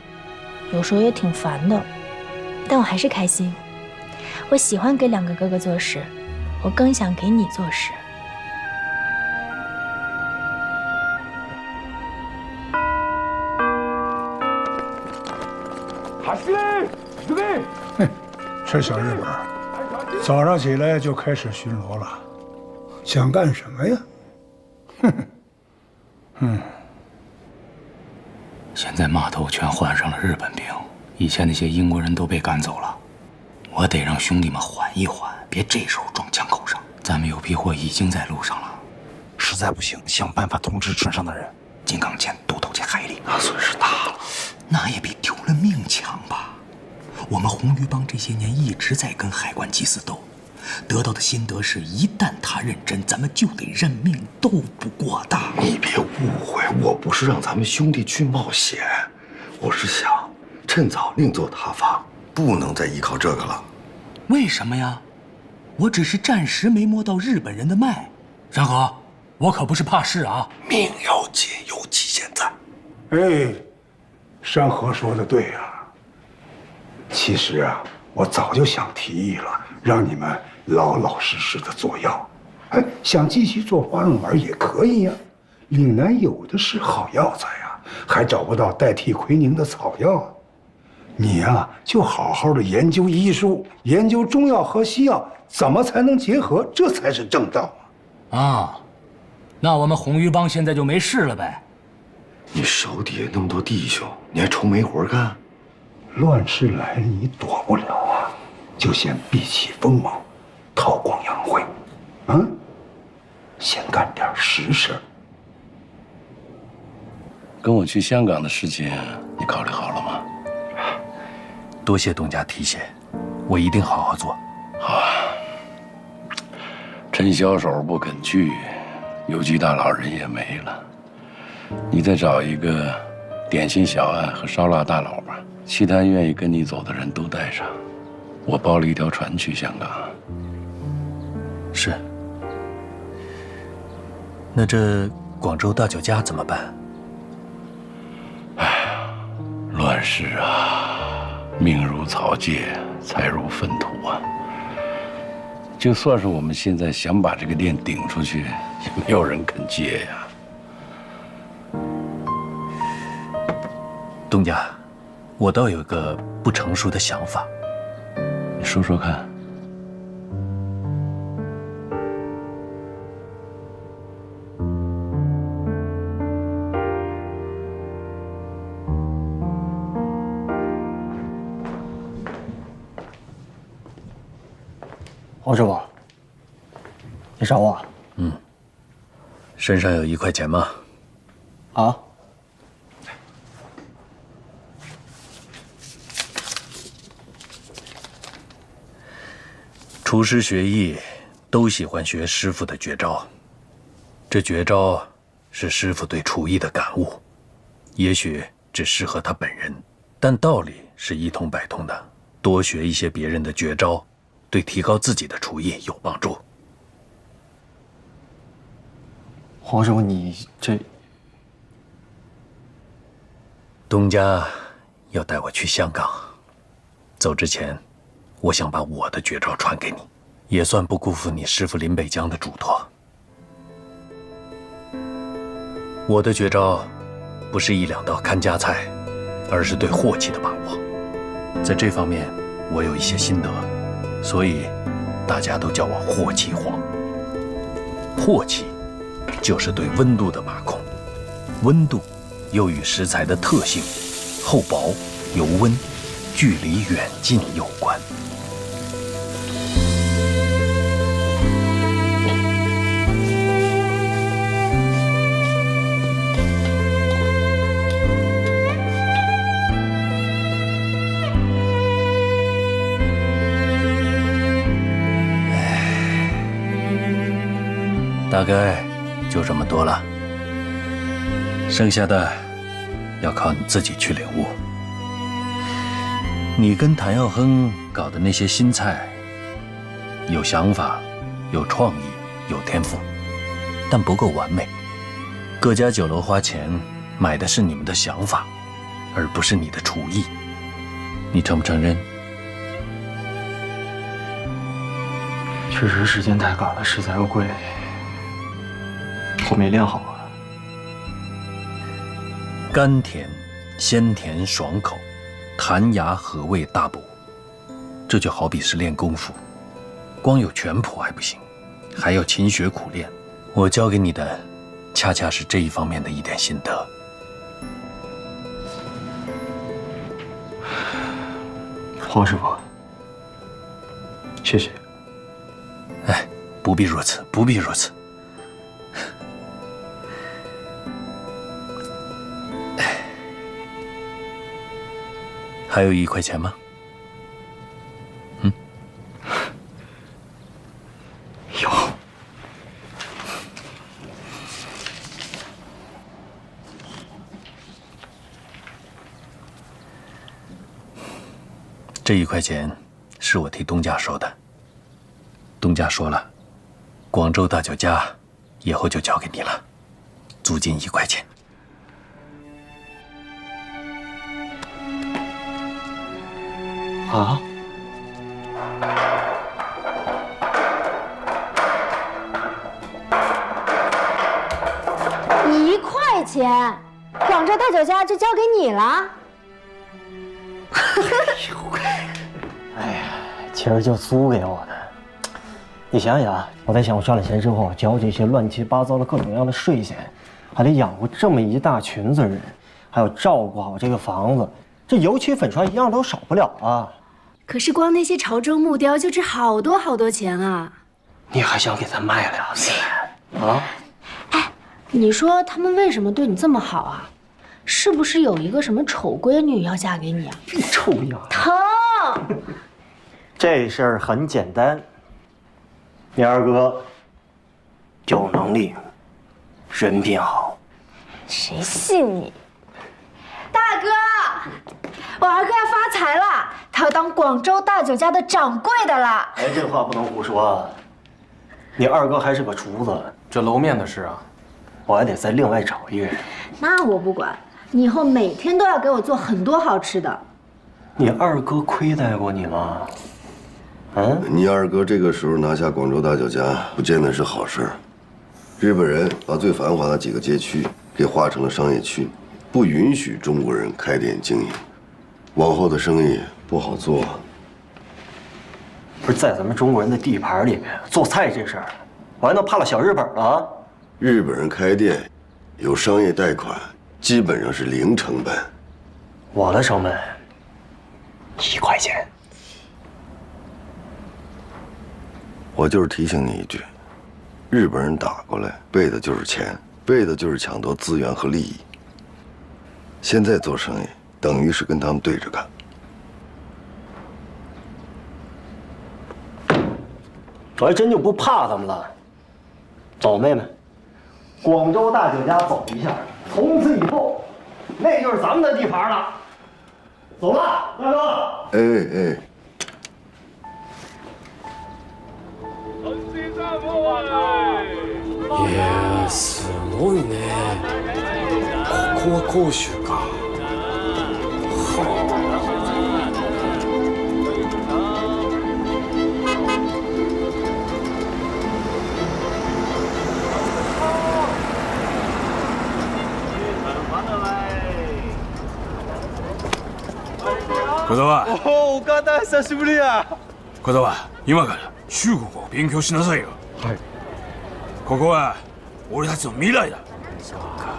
有时候也挺烦的，但我还是开心。我喜欢给2个哥哥做事，我更想给你做事。
这小日本早上起来就开始巡逻了，想干什么呀？
现在码头全换上了日本兵，以前那些英国人都被赶走了。我得让兄弟们缓一缓，别这时候撞枪口上。咱们有批货已经在路上了，实在不行想办法通知船上的人。金刚舰都投进海里，那损失大了，那也比丢了命强吧。我们红鱼帮这些年一直在跟海关缉私斗，得到的心得是，一旦他认真，咱们就得认命，斗不过的。
你别误会，我不是让咱们兄弟去冒险，我是想趁早另作他法，不能再依靠这个了。
为什么呀？我只是暂时没摸到日本人的脉。山河，我可不是怕事啊，
命要紧，尤其现在。
哎，山河说的对啊。其实啊，我早就想提议了，让你们老老实实的做药。哎，想继续做花样丸也可以呀。岭南有的是好药材呀，还找不到代替奎宁的草药。你呀，就好好的研究医术，研究中药和西药怎么才能结合，这才是正道
啊。那我们红鱼帮现在就没事了呗？
你手底下那么多弟兄，你还愁没活干？
乱世来了，你躲不了啊！就先避起锋芒，韬光养晦，先干点实事。
跟我去香港的事情，你考虑好了吗？
多谢东家提携，我一定好好做。
好啊。陈小手不肯去，邮局大佬人也没了，你再找一个点心小案和烧腊大佬吧。其他愿意跟你走的人都带上，我包了一条船去香港。
是。那这广州大酒家怎么办？
哎呀，乱世啊，命如草芥，财如粪土啊。就算是我们现在想把这个店顶出去，也没有人肯接呀。
东家。我倒有个不成熟的想法，
你说说看。
黄师傅，你找我？
身上有1块钱吗？
啊？
厨师学艺都喜欢学师傅的绝招，这绝招是师傅对厨艺的感悟，也许只适合他本人，但道理是一通百通的。多学一些别人的绝招，对提高自己的厨艺有帮助。
黄师傅，你这……
东家要带我去香港，走之前，我想把我的绝招传给你，也算不辜负你师傅林北江的嘱托。我的绝招不是1-2道看家菜，而是对镬气的把握。在这方面，我有一些心得，所以大家都叫我镬气皇。镬气就是对温度的把控，温度又与食材的特性、厚薄、油温、距离远近有关。大概就这么多了，剩下的要靠你自己去领悟。你跟谭耀亨搞的那些新菜，有想法、有创意、有天赋，但不够完美。各家酒楼花钱买的是你们的想法，而不是你的厨艺。你承不承认？
确实时间太赶了，食材又贵，我没练好啊。
甘甜、鲜甜、爽口，弹牙和味大补。这就好比是练功夫，光有拳谱还不行，还要勤学苦练。我教给你的，恰恰是这一方面的一点心得。
黄师傅，谢谢。
哎，不必如此，不必如此。还有1块钱吗？
有。
这1块钱是我替东家收的。东家说了，广州大酒家以后就交给你了，租金1块钱。
啊
！1块钱，广州大酒家就交给你了。
哎呀，其实就租给我的。你想想，我在想，我赚了钱之后，交这些乱七八糟的各种各样的税钱，还得养活这么一大群子人，还要照顾好这个房子，这油漆粉刷一样都少不了啊。
可是光那些潮州木雕就值好多好多钱啊！
你还想给他卖了呀？啊？
哎，你说他们为什么对你这么好啊？是不是有一个什么丑闺女要嫁给你啊？
臭样！
疼！
这事儿很简单，你二哥有能力，人品好。
谁信你？大哥，我二哥要发财了，他要当广州大酒家的掌柜的了。
哎，这话不能胡说。你二哥还是个厨子，
这楼面的事啊，
我还得再另外找一个人。
那我不管，你以后每天都要给我做很多好吃的。
你二哥亏待过你吗？
你二哥这个时候拿下广州大酒家，不见得是好事。日本人把最繁华的几个街区给划成了商业区，不允许中国人开店经营，往后的生意不好做。
不是在咱们中国人的地盘里面做菜这事儿，我还能怕了小日本了？
日本人开店有商业贷款，基本上是零成本。
我的成本1块钱。
我就是提醒你一句，日本人打过来为的就是钱，为的就是抢夺资源和利益。现在做生意等于是跟他们对着干。
我还真就不怕他们了。走，妹妹，广州大酒家走一下，从此以后，那就是咱们的地盘了。走了，大哥。
哎哎。
いやすごいね。ここは甲州か。
小沢。
おお、岡田久しぶりや。
小沢、今から中国を勉強しなさいよ。はい。ここは俺たちの未来だ。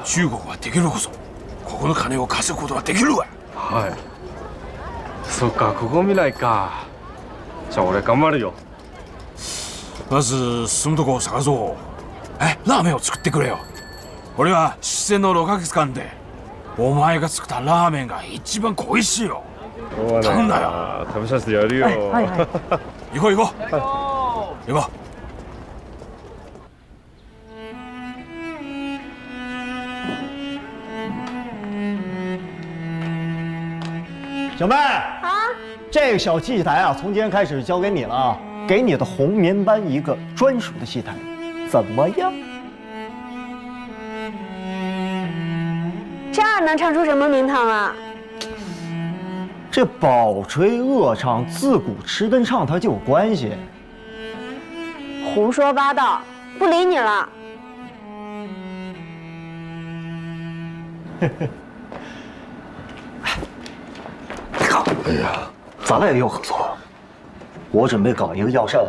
中国はできるこそ、ここの金を稼ぐことができるわ。
はい。そっか、ここ未来か。じゃあ俺頑張るよ。
まず住むとこを探そう。ラーメンを作ってくれよ。俺は四川の6ヶ月間でお前が作ったラーメンが一番恋しいよ。頼んだよ。
食べさせてやるよ。
行こう行こう。行こう。
小妹啊，这个小戏台啊，从今天开始交给你了啊，给你的红棉班一个专属的戏台，怎么样？
这样能唱出什么名堂啊？
这宝吹恶唱，自古吃跟唱它就有关系。
胡说八道，不理你了。
哎呀，咱俩也有合作。我准备搞一个药膳，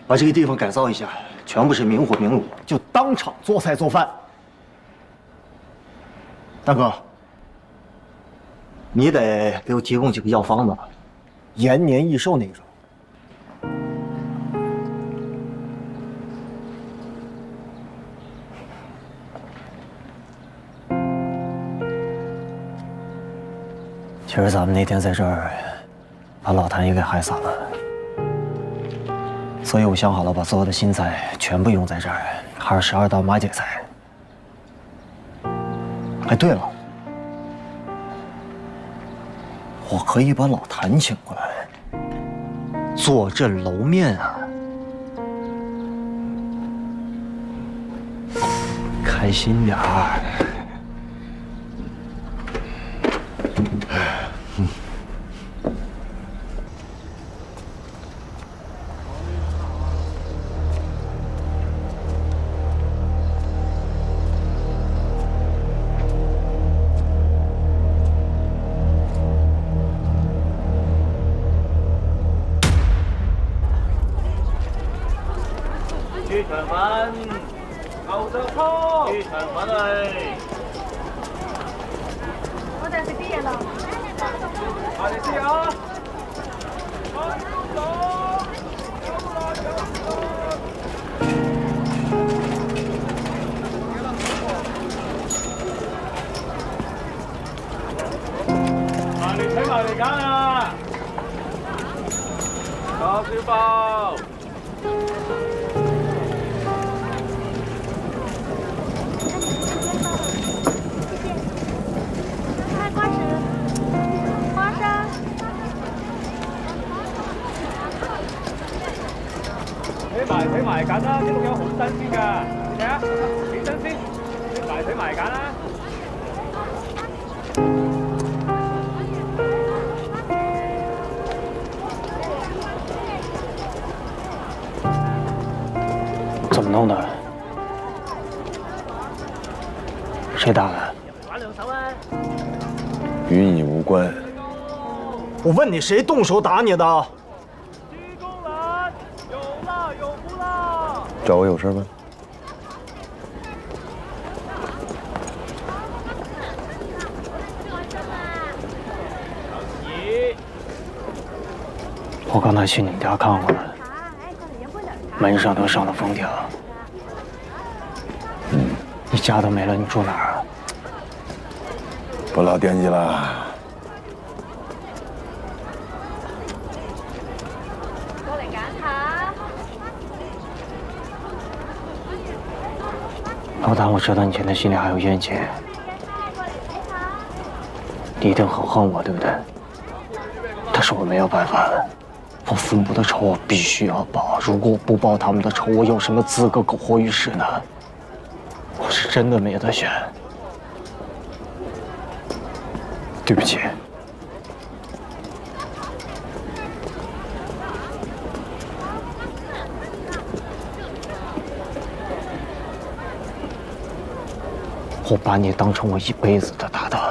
把这个地方改造一下，全部是明火明炉，就当场做菜做饭。大哥，你得给我提供几个药方子，延年益寿那种。其实咱们那天在这儿，把老谭也给害死了，所以我想好了，把所有的新菜全部用在这儿，还是12道马姐菜。哎，对了，我可以把老谭请过来，坐镇楼面啊，开心点儿。
豬腸粉、牛雜湯、豬腸粉嚟。
我哋食啲嘢啦。
快啲啲啊！埋嚟睇埋嚟揀啊！叉燒包。睇埋揀啦，啲碌柚好新鮮㗎，你睇下幾新鮮，睇埋揀啦。
怎么弄的？谁打的？
玩兩手啊！
与你无关。
我问你，谁动手打你的？
找我有事吗？
我刚才去你家看过了，门上都上了封条。你家都没了，你住哪儿啊？
不老惦记了。
過嚟揀下。
老大，我知道你现在心里还有怨气，你一定很恨我，对不对？但是我没有办法，我父母的仇我必须要报。如果我不报他们的仇，我有什么资格苟活于世呢？我是真的没得选。对不起。我把你当成我一辈子的搭档。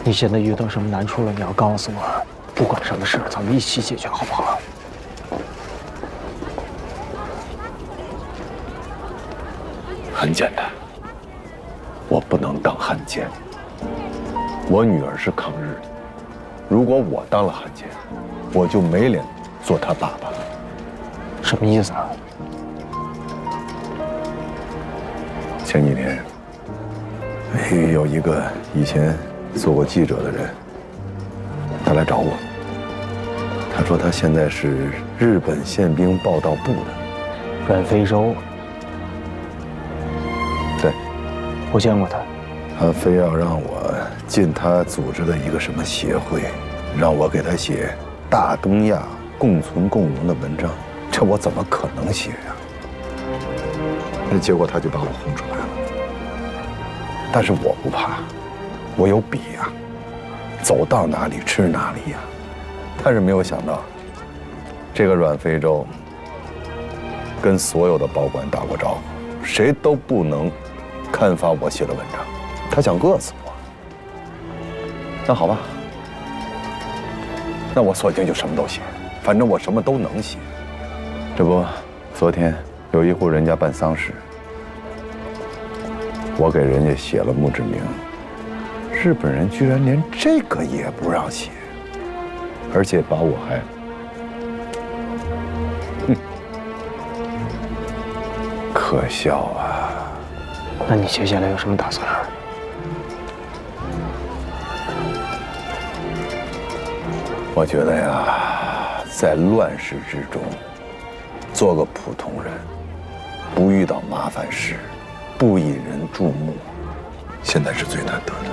你现在遇到什么难处了，你要告诉我，不管什么事，咱们一起解决，好不好？
很简单，我不能当汉奸。我女儿是抗日的，如果我当了汉奸，我就没脸做他爸爸了。
什么意思啊？
前几天，有一个以前做过记者的人，他来找我。他说他现在是日本宪兵报道部的。
阮非洲。
对，
我见过他。
他非要让我进他组织的一个什么协会，让我给他写大东亚共存共荣的文章，这我怎么可能写呀？那结果他就把我轰出来了。但是我不怕，我有笔呀，走到哪里吃哪里呀。但是没有想到，这个阮非洲跟所有的保管打过招呼，谁都不能刊发我写的文章，他想饿死我。那好吧，那我索性就什么都写，反正我什么都能写。这不，昨天有一户人家办丧事，我给人家写了墓志铭，日本人居然连这个也不让写，而且把我还，可笑啊！
那你接下来有什么打算？
我觉得呀，在乱世之中，做个普通人，不遇到麻烦事，不引人注目，现在是最难得的。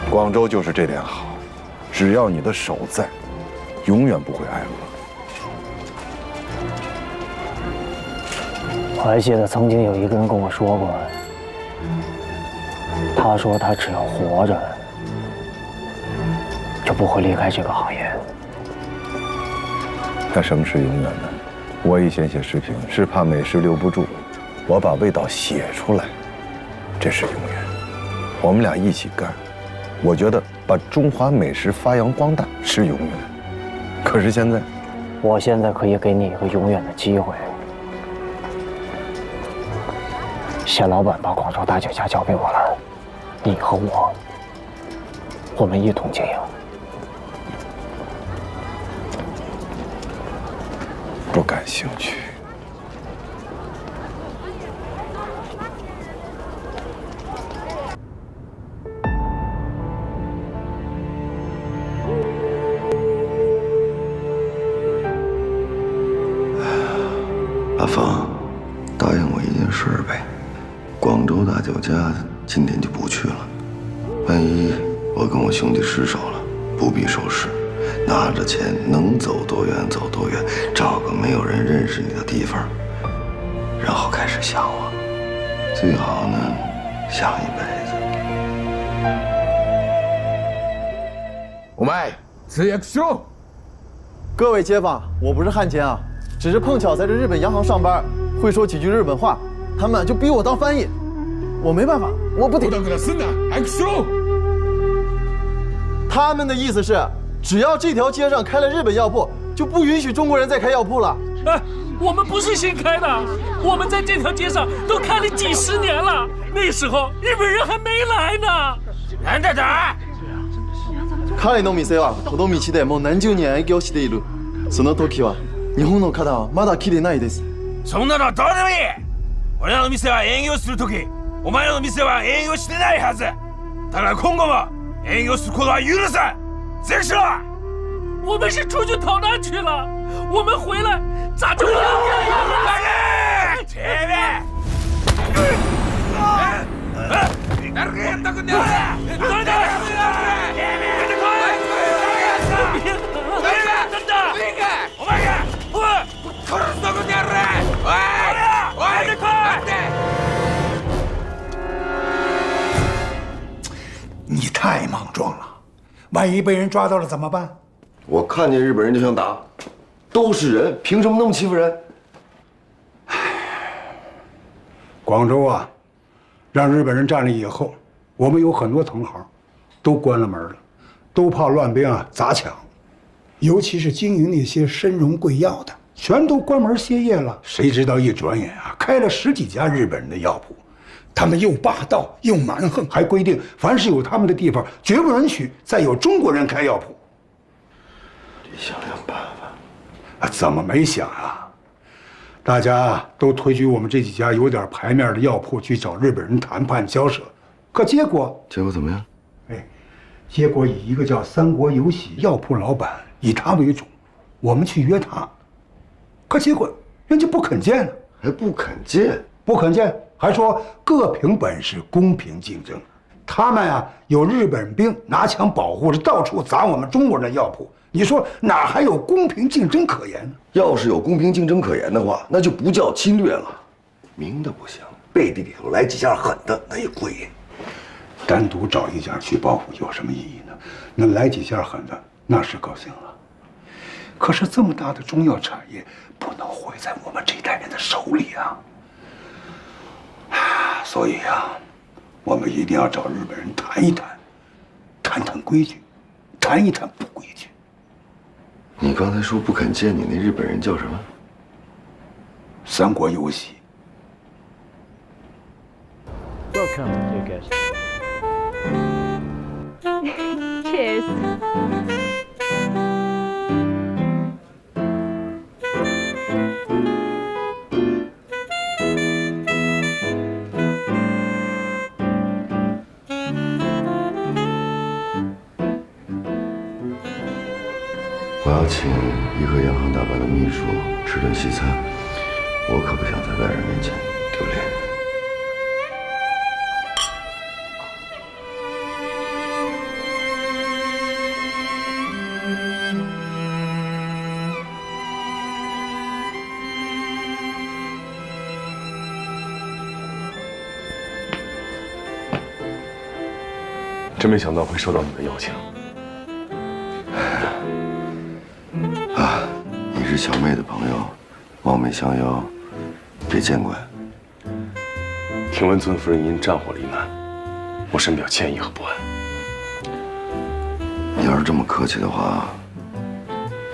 广州就是这点好，只要你的手在，永远不会挨饿。
我还记得曾经有一个人跟我说过，他说他只要活着，就不会离开这个行业。
那什么是永远呢？我以前写视频是怕美食留不住，我把味道写出来，这是永远。我们俩一起干，我觉得把中华美食发扬光大是永远。可是现在，
我现在可以给你一个永远的机会。谢老板把广州大酒家交给我了，你和我们一同经营。
不感兴趣。
阿芳，答应我一件事呗，广州大酒家今天就不去了。万一我跟我兄弟失手了，不必收拾，拿着钱能走多远走多远，找个没有人认识你的地方，然后开始想我，最好呢想一辈子。
お前制約しろ！
各位街坊，我不是汉奸啊，只是碰巧在这日本洋行上班，会说几句日本话，他们就逼我当翻译，我没办法，我不得。他们的意思是，只要这条街上开了日本药铺，就不允许中国人再开药铺了。
哎，我们不是新开的，我们在这条街上都开了几十年了，那时候日本人还没来呢。なんだだ？
彼の店はこの道でもう何十年営業している。その時は日本の方はまだ来てないです。
そんなのはどうでもいい。俺らの店は営業する時、お前らの店は営業してないはず。だから今後も営業することは許さん。ゼクしろ！
我们是出去逃难去了，我们回来咋就不能这样了？前面！
你太莽撞了，万一被人抓到了怎么办？
我看见日本人就想打，都是人，凭什么那么欺负人？
广州啊，让日本人占了以后，我们有很多同行都关了门了，都怕乱兵啊砸抢，尤其是经营那些参荣贵药的，全都关门歇业了。谁知道一转眼啊，开了10几家日本人的药铺，他们又霸道又蛮横，还规定凡是有他们的地方，绝不允许再有中国人开药铺。
得想想办
法。怎么没想啊？大家都推举我们这几家有点牌面的药铺去找日本人谈判交涉，可结果
怎么样？
结果以一个叫三国有喜药铺老板，以他为主，我们去约他，可结果人家不肯见了，
还不肯见，
还说各凭本事，公平竞争。他们啊有日本兵拿枪保护着，到处砸我们中国人的药铺。你说哪还有公平竞争可言呢？
要是有公平竞争可言的话，那就不叫侵略了。明的不行，背地里头来几下狠的，那也过瘾。
单独找一家去报复有什么意义呢？那来几下狠的，那是高兴了。可是这么大的中药产业，不能毁在我们这代人的手里啊！所以啊，我们一定要找日本人谈一谈，谈谈规矩，谈一谈不规矩。
你刚才说不肯见你那日本人叫什么？
三国有喜。
Welcome, dear guest.
Cheers.
我要请颐和洋行大办的秘书吃顿西餐，我可不想在外人面前丢脸。
真没想到会收到你的邀请。
你是小妹的朋友，望妹相邀，别见怪。
听闻尊夫人因战火罹难，我深表歉意和不安。
你要是这么客气的话，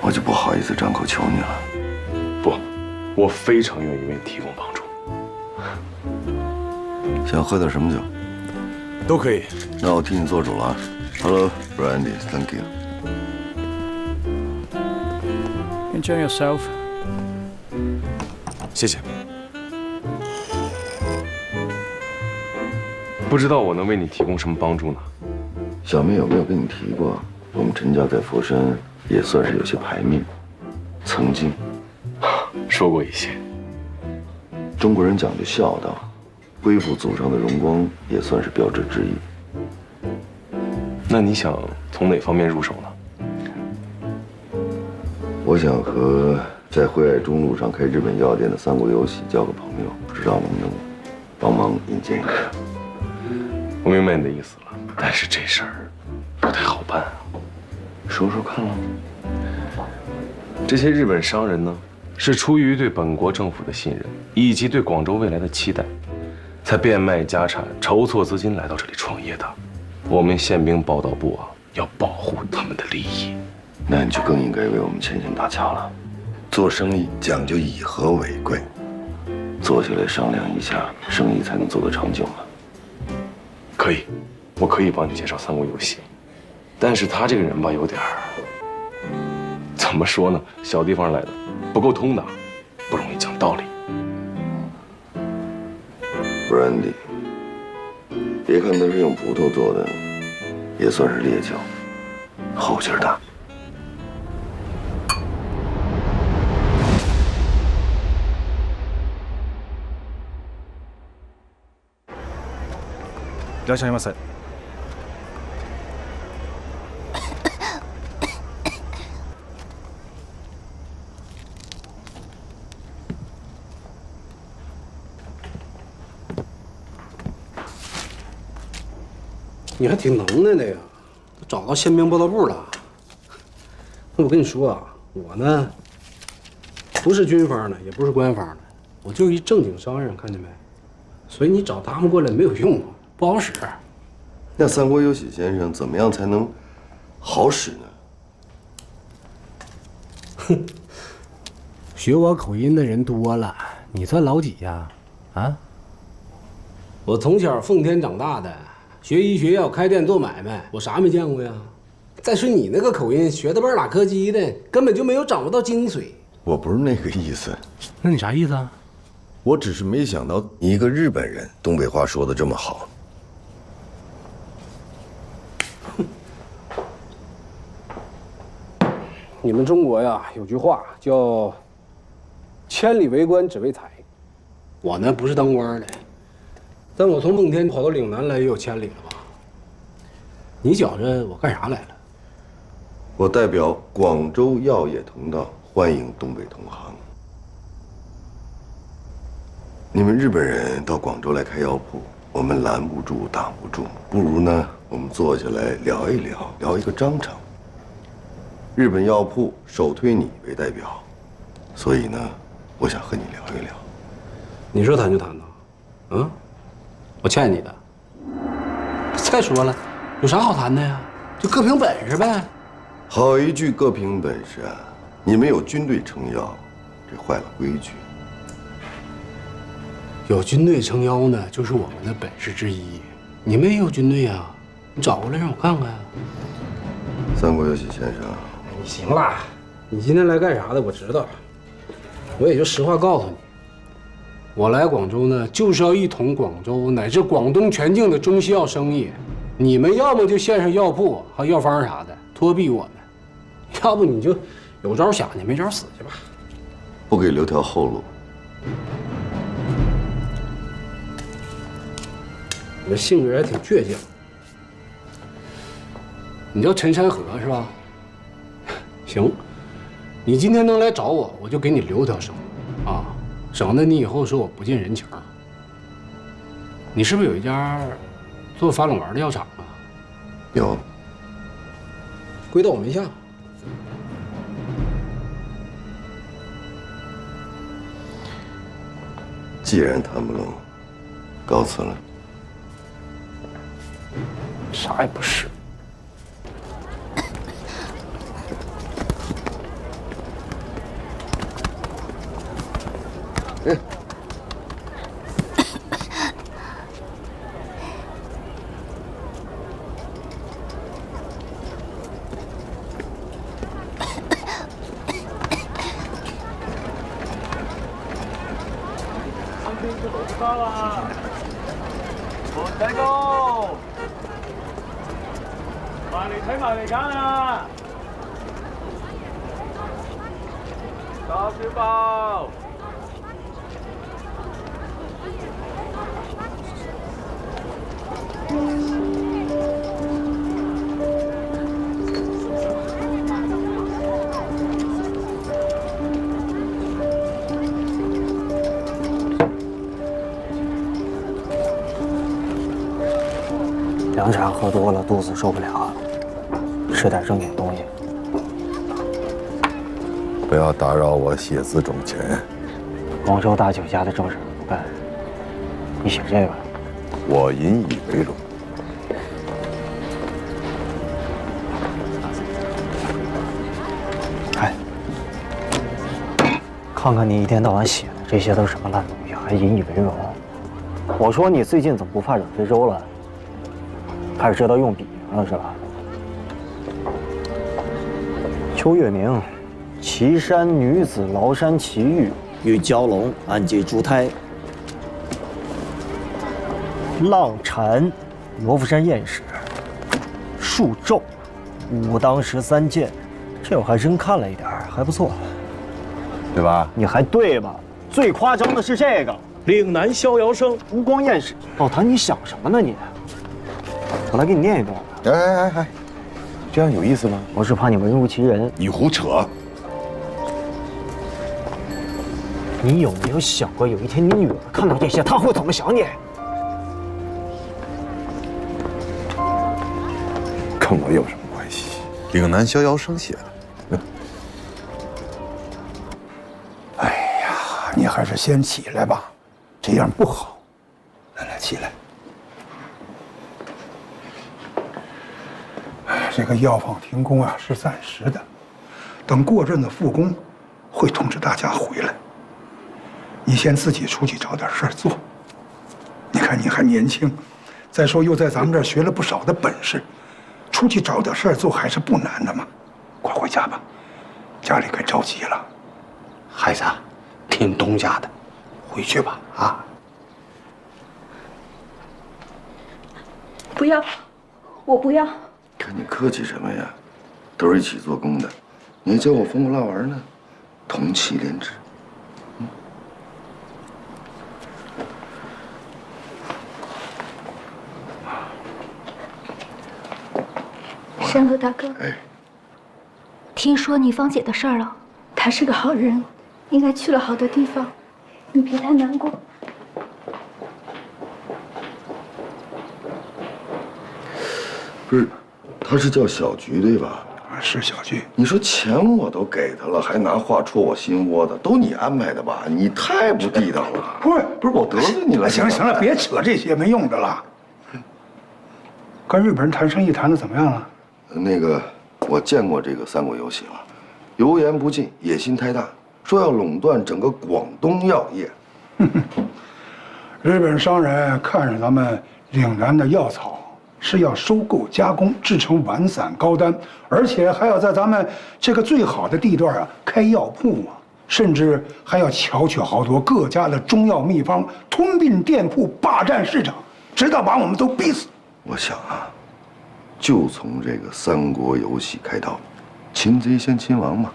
我就不好意思张口求你了。
不，我非常愿意为你提供帮助。
想喝点什么酒？
都可以。
那我替你做主了。Hello, Brandy, thank you.
Enjoy yourself.
谢谢。不知道我能为你提供什么帮助呢？
小妹有没有跟你提过，我们陈家在佛山也算是有些牌面，曾经
说过一些。
中国人讲究孝道，恢复祖上的荣光也算是标志之一。
那你想从哪方面入手呢？
我想和在惠爱中路上开日本药店的三国有喜交个朋友，不知道能不能帮忙引荐一下。
我明白你的意思了，但是这事儿不太好办啊。
说说看了。
这些日本商人呢，是出于对本国政府的信任，以及对广州未来的期待，才变卖家产、筹措资金来到这里创业的。我们宪兵报道部啊，要保护他们的利益。
那你就更应该为我们牵线搭桥了。做生意讲究以和为贵，坐下来商量一下，生意才能做得长久嘛。
可以，我可以帮你介绍三国有喜，但是他这个人吧，有点儿怎么说呢？小地方来的，不够通达，不容易讲道理。
Brandy， 别看它是用葡萄做的，也算是烈酒，后劲儿大。
いらっしゃいませ。
你还挺能耐的呀，找到宪兵报道部了。那我跟你说啊，我呢，不是军方的，也不是官方的，我就是一正经商人，看见没？所以你找他们过来没有用啊，不好使。
那三国有喜先生怎么样才能好使呢？
哼，学我口音的人多了，你算老几呀？啊？
我从小奉天长大的。学医学药开店做买卖，我啥没见过呀？再说你那个口音，学的半拉科基的，根本就没有掌握到精髓。
我不是那个意思。
那你啥意思啊？
我只是没想到你一个日本人，东北话说的这么好。
你们中国呀，有句话叫“千里为官只为财”。我呢不是当官的。但我从奉天跑到岭南来也有千里了吧？你觉着我干啥来了？
我代表广州药业同道欢迎东北同行。你们日本人到广州来开药铺，我们拦不住、挡不住，不如呢，我们坐下来聊一聊，聊一个章程。日本药铺首推你为代表，所以呢，我想和你聊一聊。
你说谈就谈呐？嗯？我欠你的。再说了，有啥好谈的呀？就各凭本事呗。
好一句各凭本事啊！你们有军队撑腰，这坏了规矩。
有军队撑腰呢，就是我们的本事之一。你们也有军队呀，你找过来让我看看。
三国有喜先生，
你行了，你今天来干啥的？我知道。我也就实话告诉你。我来广州呢，就是要一统广州乃至广东全境的中西药生意。你们要么就线上药铺和药方啥的拖避我们，要不你就有招想去，没招死去吧。
不给留条后路。
你这性格也挺倔强。你叫陈山河是吧？行，你今天能来找我，我就给你留条生路啊。省得你以后说我不近人情。你是不是有一家做法冷丸的药厂啊？
有，
归到我名下。
既然谈不拢，告辞了。
啥也不是。
仔高，埋嚟睇埋嚟揀啊！叉燒包。
凉茶喝多了，肚子受不了，吃点正经东西。
不要打扰我写字种钱。
广州大酒家的正事不干，你写这个，
我引以为荣。
哎，看看你一天到晚写的这些都是什么烂东西，还引以为荣？我说你最近怎么不发展非洲了？开始知道用笔了是吧？邱月明，岐山女子崂山奇遇，与蛟龙暗结珠胎。浪禅，罗浮山艳史。数咒，武当13剑，这我还真看了一点，还不错，
对吧？
你还对吧？最夸张的是这个，岭南逍遥生，无光艳史。老谭，你想什么呢你？我来给你念一段。
哎，这样有意思吗？
我是怕你文如其人。
你胡扯！
你有没有想过，有一天你女儿看到这些，她会怎么想你？
跟我有什么关系？岭南逍遥生写的。
哎呀，你还是先起来吧，这样不好。来，起来。这个药房停工啊是暂时的，等过阵子复工，会通知大家回来。你先自己出去找点事儿做。你看你还年轻，再说又在咱们这儿学了不少的本事，出去找点事儿做还是不难的嘛。快回家吧，家里该着急了。
孩子，听东家的，回去吧啊！
不要，我不要。
跟你客气什么呀？都是一起做工的，你还叫我疯火辣玩呢？同气连枝。
山河大哥，听说你芳姐的事儿了，她是个好人，应该去了好的地方，你别太难过。
不是，他是叫小菊对吧？
是小菊。
你说钱我都给他了，还拿话戳我心窝子，都你安排的吧？你太不地道了。不是我得罪你了。
行了，别扯这些没用的了。跟日本人谈生意谈的怎么样了？
那个，我见过这个三国游戏了，油盐不进，野心太大，说要垄断整个广东药业。
日本商人看上咱们岭南的药草，是要收购加工制成丸散高丹，而且还要在咱们这个最好的地段啊开药铺嘛，甚至还要巧取豪夺各家的中药秘方，吞并店铺，霸占市场，直到把我们都逼死。
我想啊，就从这个三国游戏开刀，擒贼先擒王嘛。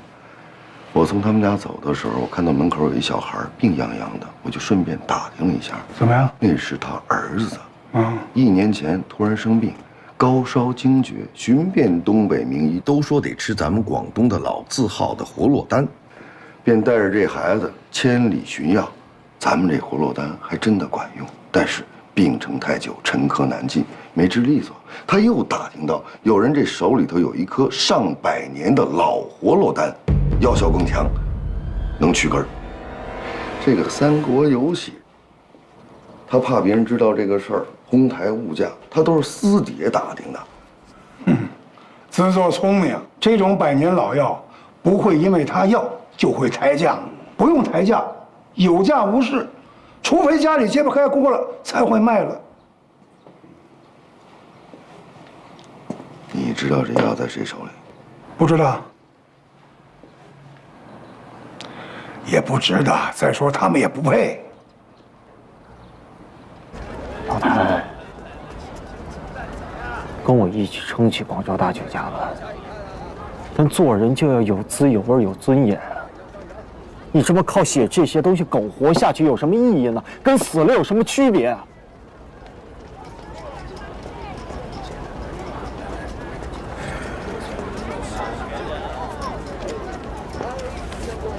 我从他们家走的时候，我看到门口有一小孩病殃殃的，我就顺便打听了一下，
怎么样？
那是他儿子。
啊
，1年前突然生病，高烧惊厥，寻遍东北名医，都说得吃咱们广东的老字号的活络丹，便带着这孩子千里寻药。咱们这活络丹还真的管用，但是病程太久，沉疴难进，没治利索。他又打听到有人这手里头有一颗上百年的老活络丹，药效更强，能去根儿。这个三国游戏，他怕别人知道这个事儿，哄抬物价，他都是私底下打听的。
自作聪明，这种百年老药不会因为他要就会抬价，不用抬价，有价无市，除非家里揭不开锅了才会卖了。
你知道这药在谁手里？
不知道，也不值得。再说他们也不配。
老太，跟我一起撑起广州大酒家吧。但做人就要有滋有味有尊严。你这么靠写这些东西苟活下去有什么意义呢？跟死了有什么区别啊？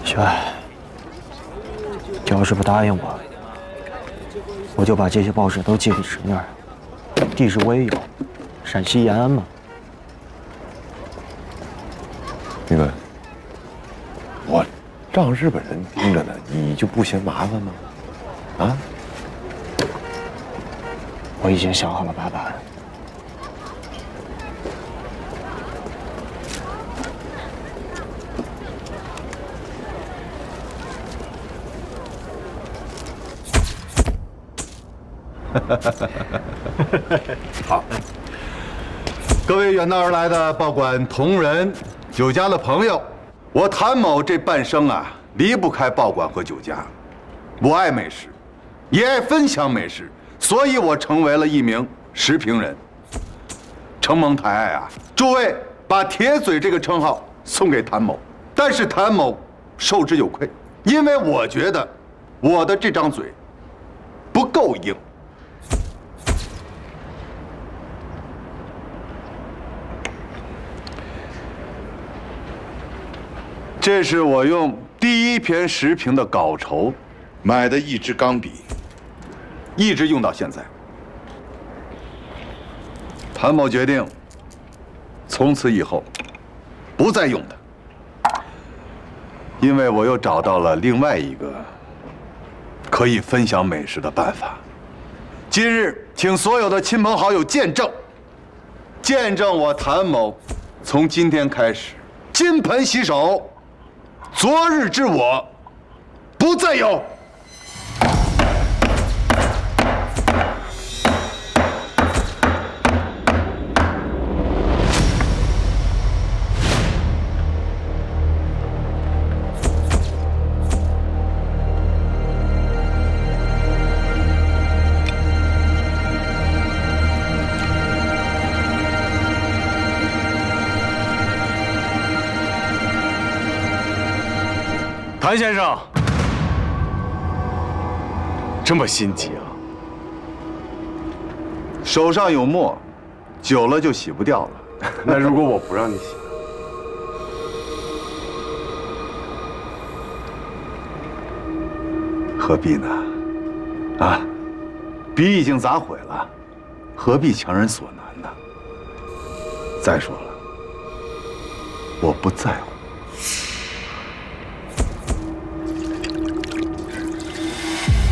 行，你要是不答应我就把这些报纸都寄给侄女儿。地址我也有，陕西延安嘛。
那个，我让日本人盯着呢，你就不嫌麻烦吗？啊？
我已经想好了办法。
好，各位远道而来的报馆同仁、酒家的朋友，我谭某这半生啊，离不开报馆和酒家。我爱美食，也爱分享美食，所以我成为了一名食评人。承蒙抬爱啊，诸位把铁嘴这个称号送给谭某，但是谭某受之有愧，因为我觉得我的这张嘴不够硬。这是我用第1篇10评的稿酬买的一支钢笔，一直用到现在。谭某决定，从此以后不再用它，因为我又找到了另外一个可以分享美食的办法。今日，请所有的亲朋好友见证，见证我谭某从今天开始金盆洗手，昨日之我不再有。
谭先生，这么心急啊？
手上有墨，久了就洗不掉了。
那如果我不让你洗，
何必呢？啊，笔已经砸毁了，何必强人所难呢？再说了，我不在乎。